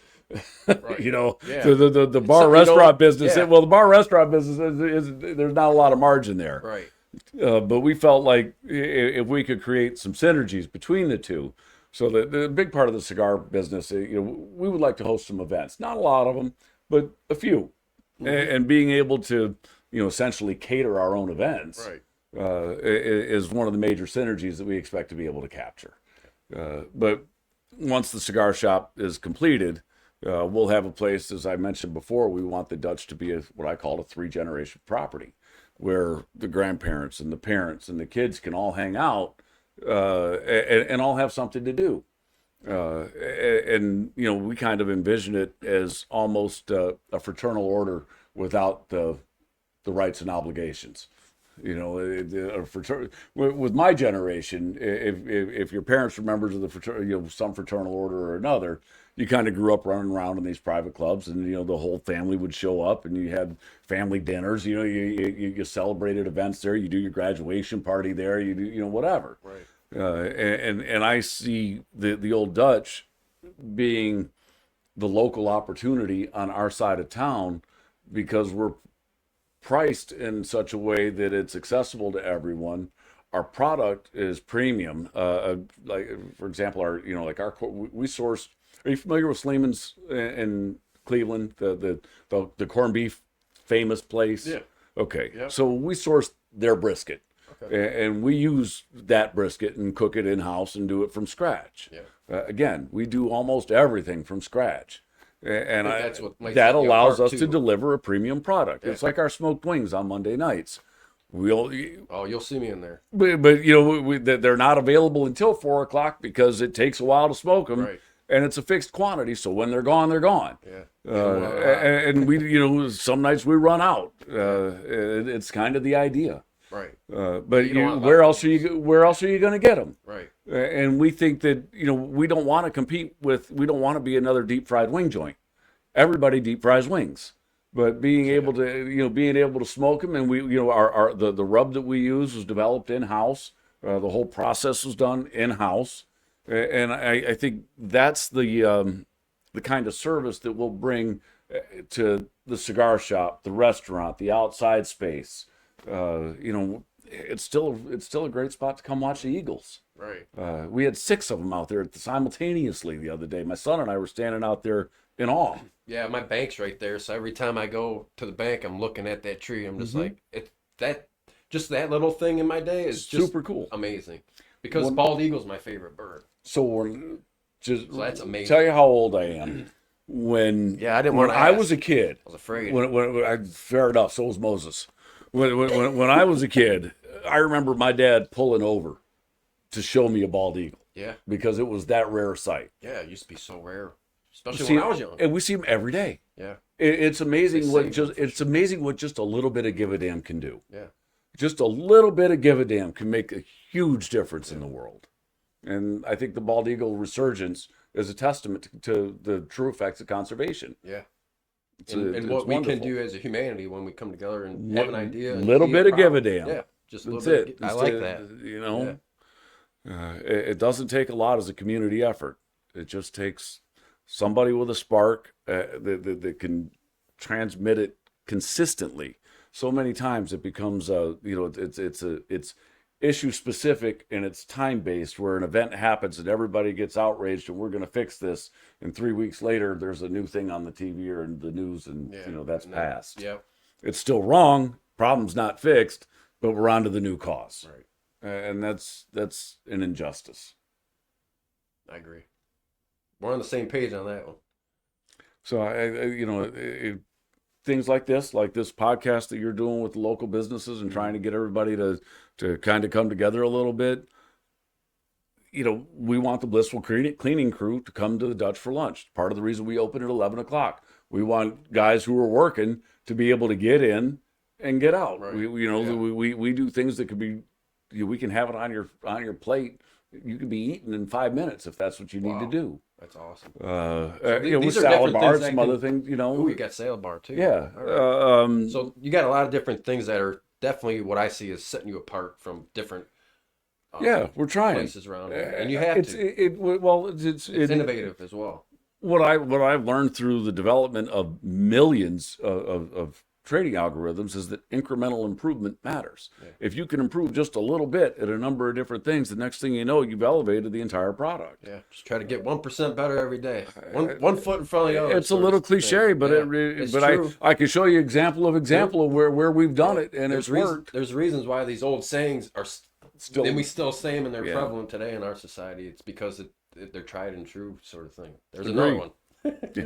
[SPEAKER 1] Right. Yeah.
[SPEAKER 2] The bar restaurant business.
[SPEAKER 1] Yeah.
[SPEAKER 2] Well, the bar restaurant business is there's not a lot of margin there.
[SPEAKER 1] Right.
[SPEAKER 2] But we felt like if we could create some synergies between the two, so the big part of the cigar business, we would like to host some events. Not a lot of them, but a few, and being able to, essentially cater our own events,
[SPEAKER 1] Right.
[SPEAKER 2] Is one of the major synergies that we expect to be able to capture. But once the cigar shop is completed, we'll have a place, as I mentioned before, we want the Dutch to be what I call a 3-generation property, where the grandparents and the parents and the kids can all hang out and all have something to do. We kind of envision it as almost a fraternal order without the rights and obligations. With my generation, if your parents were members of the some fraternal order or another, you kind of grew up running around in these private clubs, and the whole family would show up, and you had family dinners. You celebrated events there. You do your graduation party there. You do whatever.
[SPEAKER 1] Right.
[SPEAKER 2] And I see the Old Dutch being the local opportunity on our side of town, because we're priced in such a way that it's accessible to everyone. our product is premium. Like for example, we source. Are you familiar with Sleeman's in Cleveland? The corned beef famous place.
[SPEAKER 1] Yeah.
[SPEAKER 2] Okay.
[SPEAKER 1] Yeah.
[SPEAKER 2] So we source their brisket.
[SPEAKER 1] Okay.
[SPEAKER 2] And we use that brisket and cook it in house and do it from scratch.
[SPEAKER 1] Yeah.
[SPEAKER 2] Again, we do almost everything from scratch. And
[SPEAKER 1] that's what makes
[SPEAKER 2] that
[SPEAKER 1] it,
[SPEAKER 2] allows us
[SPEAKER 1] too.
[SPEAKER 2] to deliver a premium product.
[SPEAKER 1] Yeah.
[SPEAKER 2] It's like our smoked wings on Monday nights.
[SPEAKER 1] You'll see me in there.
[SPEAKER 2] But they're not available until 4 o'clock because it takes a while to smoke them.
[SPEAKER 1] Right.
[SPEAKER 2] And it's a fixed quantity, so when they're gone, they're gone.
[SPEAKER 1] Yeah.
[SPEAKER 2] And we, some nights we run out. It's kind of the idea.
[SPEAKER 1] Right.
[SPEAKER 2] But where else are you going to get them?
[SPEAKER 1] Right.
[SPEAKER 2] And we think that we don't want to compete with. We don't want to be another deep fried wing joint. Everybody deep fries wings, but being able to smoke them, and the rub that we use was developed in house. The whole process was done in house, and I think that's the kind of service that we'll bring to the cigar shop, the restaurant, the outside space. It's still a great spot to come watch the Eagles.
[SPEAKER 1] Right.
[SPEAKER 2] We had 6 of them out there simultaneously the other day. My son and I were standing out there in awe.
[SPEAKER 1] Yeah, my bank's right there, so every time I go to the bank, I'm looking at that tree. I'm just like, that little thing in my day is just
[SPEAKER 2] super cool,
[SPEAKER 1] amazing. Because bald eagle's my favorite bird.
[SPEAKER 2] So
[SPEAKER 1] that's amazing.
[SPEAKER 2] Tell you how old I am. When I was a kid,
[SPEAKER 1] I was afraid.
[SPEAKER 2] Fair enough. So was Moses. When I was a kid, I remember my dad pulling over to show me a bald eagle.
[SPEAKER 1] Yeah.
[SPEAKER 2] Because it was that rare sight.
[SPEAKER 1] Yeah, it used to be so rare, especially when I was young.
[SPEAKER 2] And we see them every day.
[SPEAKER 1] Yeah.
[SPEAKER 2] It's amazing what just a little bit of give a damn can do.
[SPEAKER 1] Yeah.
[SPEAKER 2] Just a little bit of give a damn can make a huge difference in the world. And I think the bald eagle resurgence is a testament to the true effects of conservation.
[SPEAKER 1] Yeah.
[SPEAKER 2] And
[SPEAKER 1] what we can do as a humanity when we come together and have an idea.
[SPEAKER 2] Little bit of give a damn.
[SPEAKER 1] Yeah. Just a little
[SPEAKER 2] That's
[SPEAKER 1] bit.
[SPEAKER 2] it.
[SPEAKER 1] I like that.
[SPEAKER 2] It doesn't take a lot as a community effort. It just takes somebody with a spark that can transmit it consistently. So many times it becomes it's issue specific and it's time based, where an event happens and everybody gets outraged and we're going to fix this, and 3 weeks later there's a new thing on the TV or in the news, and that's past.
[SPEAKER 1] Yeah.
[SPEAKER 2] It's still wrong. Problem's not fixed, but we're on to the new cause.
[SPEAKER 1] Right.
[SPEAKER 2] And that's an injustice.
[SPEAKER 1] I agree. We're on the same page on that one.
[SPEAKER 2] So things like this podcast that you're doing with the local businesses and trying to get everybody to kind of come together a little bit. We want the Blissful Cleaning crew to come to the Dutch for lunch. Part of the reason we open at 11 o'clock. We want guys who are working to be able to get in and get out. Right. We do things that could be, we can have it on your plate. You can be eating in 5 minutes if that's what you need to do.
[SPEAKER 1] That's awesome.
[SPEAKER 2] With salad bars, some other things,
[SPEAKER 1] Ooh, you got salad bar too.
[SPEAKER 2] Yeah.
[SPEAKER 1] Right. So you got a lot of different things that are definitely what I see is setting you apart from different.
[SPEAKER 2] We're trying
[SPEAKER 1] places around here, and you have
[SPEAKER 2] it's
[SPEAKER 1] innovative as well.
[SPEAKER 2] What I've learned through the development of millions of trading algorithms is that incremental improvement matters. Yeah. If you can improve just a little bit at a number of different things, the next thing you know, you've elevated the entire product.
[SPEAKER 1] Yeah, just try to get 1% better every day. One foot in front of the other.
[SPEAKER 2] It's a little cliche, but I can show you example of where we've done it, and it's worked.
[SPEAKER 1] There's reasons why these old sayings are still, and we still say them, and they're prevalent today in our society. It's because they're tried and true sort of thing. There's another one.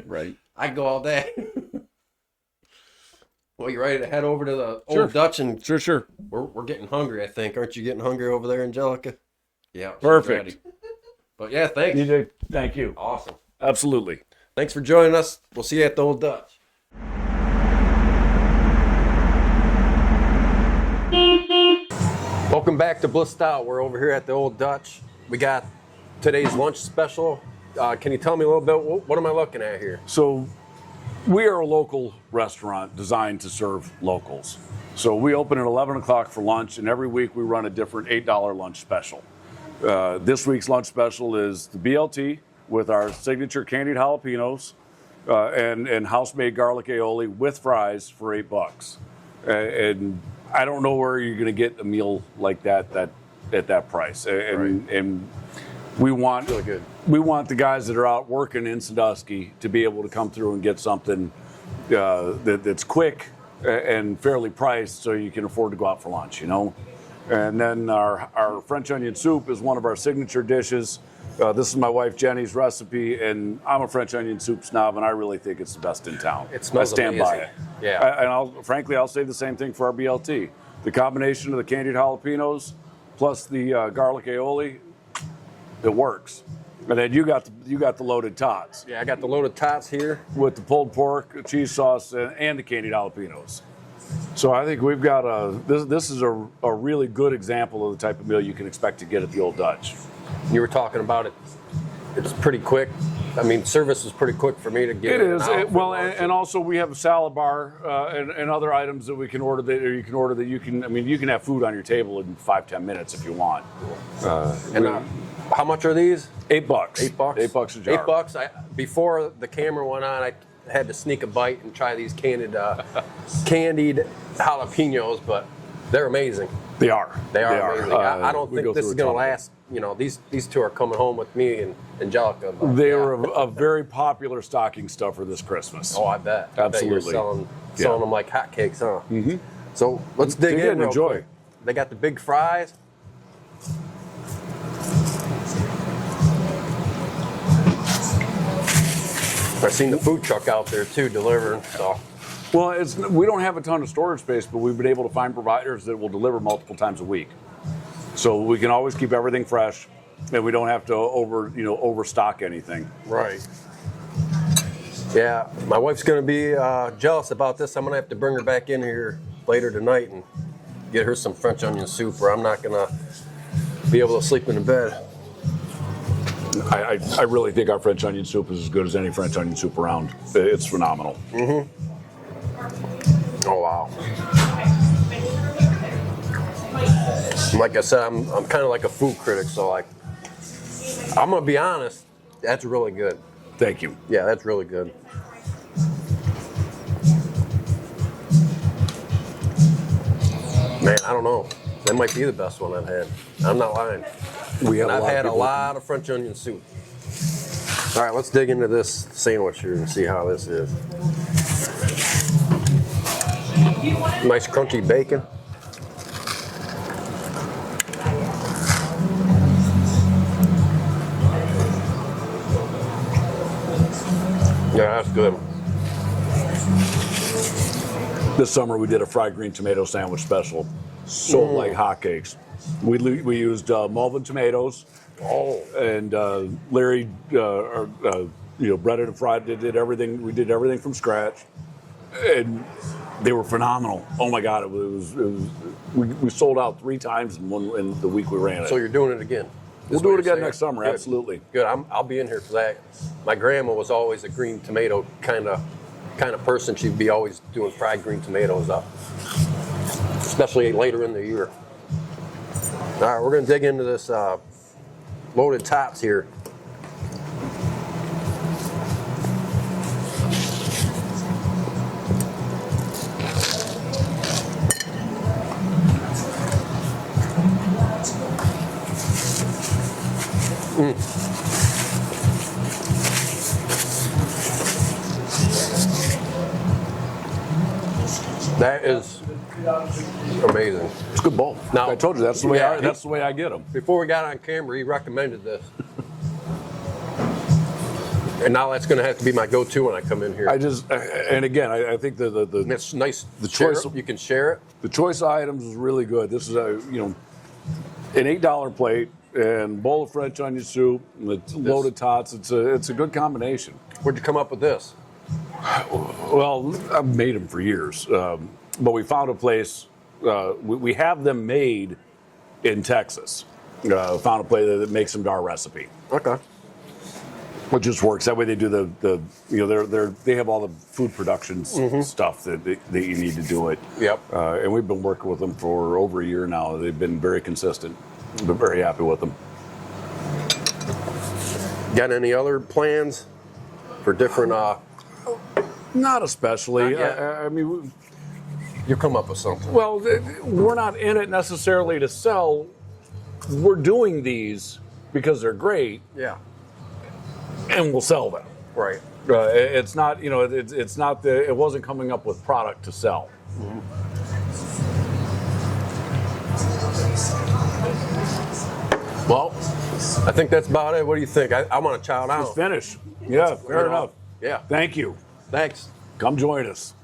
[SPEAKER 2] Right.
[SPEAKER 1] I go all day. Well, you ready to head over to the Old Dutch? And
[SPEAKER 2] sure.
[SPEAKER 1] We're getting hungry, I think. Aren't you getting hungry over there, Angelica? Yeah.
[SPEAKER 2] Perfect.
[SPEAKER 1] But yeah, thanks.
[SPEAKER 2] DJ, thank you.
[SPEAKER 1] Awesome.
[SPEAKER 2] Absolutely.
[SPEAKER 1] Thanks for joining us. We'll see you at the Old Dutch. Welcome back to Blissed Out. We're over here at the Old Dutch. We got today's lunch special. Can you tell me a little bit, what am I looking at here?
[SPEAKER 2] So we are a local restaurant designed to serve locals. So we open at 11 o'clock for lunch, and every week we run a different $8 lunch special. This week's lunch special is the BLT with our signature candied jalapenos and house-made garlic aioli with fries for $8. And I don't know where you're going to get a meal like that at that price, and we want
[SPEAKER 1] Really good.
[SPEAKER 2] we want the guys that are out working in Sandusky to be able to come through and get something that's quick and fairly priced, so you can afford to go out for lunch. And then our French onion soup is one of our signature dishes. This is my wife Jenny's recipe, and I'm a French onion soup snob, and I really think it's the best in town.
[SPEAKER 1] It smells
[SPEAKER 2] I stand
[SPEAKER 1] amazing.
[SPEAKER 2] by it.
[SPEAKER 1] Yeah.
[SPEAKER 2] And I'll say the same thing for our BLT. The combination of the candied jalapenos plus the garlic aioli, it works. And then you got the loaded tots.
[SPEAKER 1] Yeah, I got the loaded tots here
[SPEAKER 2] with the pulled pork, cheese sauce, and the candied jalapenos. So I think we've got this is a really good example of the type of meal you can expect to get at the Old Dutch.
[SPEAKER 1] You were talking about it. It's pretty quick. I mean, service is pretty quick for me to get.
[SPEAKER 2] It is. And also we have a salad bar and other items that we can order that, or you can order that you can have food on your table in 5-10 minutes if you want.
[SPEAKER 1] How much are these?
[SPEAKER 2] $8.
[SPEAKER 1] $8.
[SPEAKER 2] $8 a jar.
[SPEAKER 1] $8. Before the camera went on, I had to sneak a bite and try these candied jalapenos, but they're amazing.
[SPEAKER 2] They are.
[SPEAKER 1] They are amazing. I don't think this is going to last. These two are coming home with me and Angelica. But,
[SPEAKER 2] they were a very popular stocking stuffer this Christmas.
[SPEAKER 1] Oh, I bet.
[SPEAKER 2] Absolutely.
[SPEAKER 1] I bet you're selling them like hotcakes, huh? Mm-hmm. So let's dig in
[SPEAKER 2] and
[SPEAKER 1] real
[SPEAKER 2] enjoy.
[SPEAKER 1] quick. They got the big fries. I've seen the food truck out there too delivering. So,
[SPEAKER 2] well, we don't have a ton of storage space, but we've been able to find providers that will deliver multiple times a week, so we can always keep everything fresh, and we don't have to overstock anything.
[SPEAKER 1] Right. Yeah, my wife's gonna be jealous about this. I'm gonna have to bring her back in here later tonight and get her some French onion soup, or I'm not gonna be able to sleep in the bed.
[SPEAKER 2] I really think our French onion soup is as good as any French onion soup around. It's phenomenal.
[SPEAKER 1] Mm-hmm. Oh, wow. Like I said, I'm kind of like a food critic, so I'm going to be honest, that's really good.
[SPEAKER 2] Thank you.
[SPEAKER 1] Yeah, that's really good. Man, I don't know. That might be the best one I've had. I'm not lying. I've had a lot of French onion soup. All right, let's dig into this sandwich here and see how this is. Nice crunchy bacon. Yeah, that's good.
[SPEAKER 2] This summer we did a fried green tomato sandwich special. Sold like hotcakes. We used Malvern tomatoes.
[SPEAKER 1] Oh.
[SPEAKER 2] And Larry, breaded and fried. Did everything. We did everything from scratch, and they were phenomenal. Oh my God! It was we sold out 3 times in the week we ran it.
[SPEAKER 1] So you're doing it again?
[SPEAKER 2] We'll do it again next summer. Good. Absolutely.
[SPEAKER 1] Good. I'll be in here for that. My grandma was always a green tomato kind of person. She'd be always doing fried green tomatoes up, especially later in the year. All right, we're going to dig into this loaded tots here. That is amazing.
[SPEAKER 2] It's a good bowl.
[SPEAKER 1] Now,
[SPEAKER 2] I told you that's the way. That's the way I get them.
[SPEAKER 1] Before we got on camera, he recommended this, and now that's going to have to be my go-to when I come in here.
[SPEAKER 2] I think the
[SPEAKER 1] it's nice.
[SPEAKER 2] The choice
[SPEAKER 1] you can share it.
[SPEAKER 2] The choice of items is really good. This is an $8 plate and bowl of French onion soup with loaded tots. It's a good combination.
[SPEAKER 1] Where'd you come up with this?
[SPEAKER 2] Well, I've made them for years, but we found a place. We have them made in Texas. Found a place that makes them to our recipe.
[SPEAKER 1] Okay.
[SPEAKER 2] It just works that way. They do they have all the food production stuff that you need to do it.
[SPEAKER 1] Yep.
[SPEAKER 2] And we've been working with them for over a year now. They've been very consistent. We've been very happy with them.
[SPEAKER 1] Got any other plans for different?
[SPEAKER 2] Not especially.
[SPEAKER 1] Not yet.
[SPEAKER 2] I mean,
[SPEAKER 1] you come up with something.
[SPEAKER 2] Well, we're not in it necessarily to sell we're doing these because they're great,
[SPEAKER 1] Yeah.
[SPEAKER 2] and we'll sell them.
[SPEAKER 1] Right.
[SPEAKER 2] It's not, it's not it wasn't coming up with product to sell.
[SPEAKER 1] Well, I think that's about it. What do you think? I want to chow down.
[SPEAKER 2] Let's finish. Yeah, fair enough.
[SPEAKER 1] Yeah.
[SPEAKER 2] Thank you.
[SPEAKER 1] Thanks.
[SPEAKER 2] Come join us.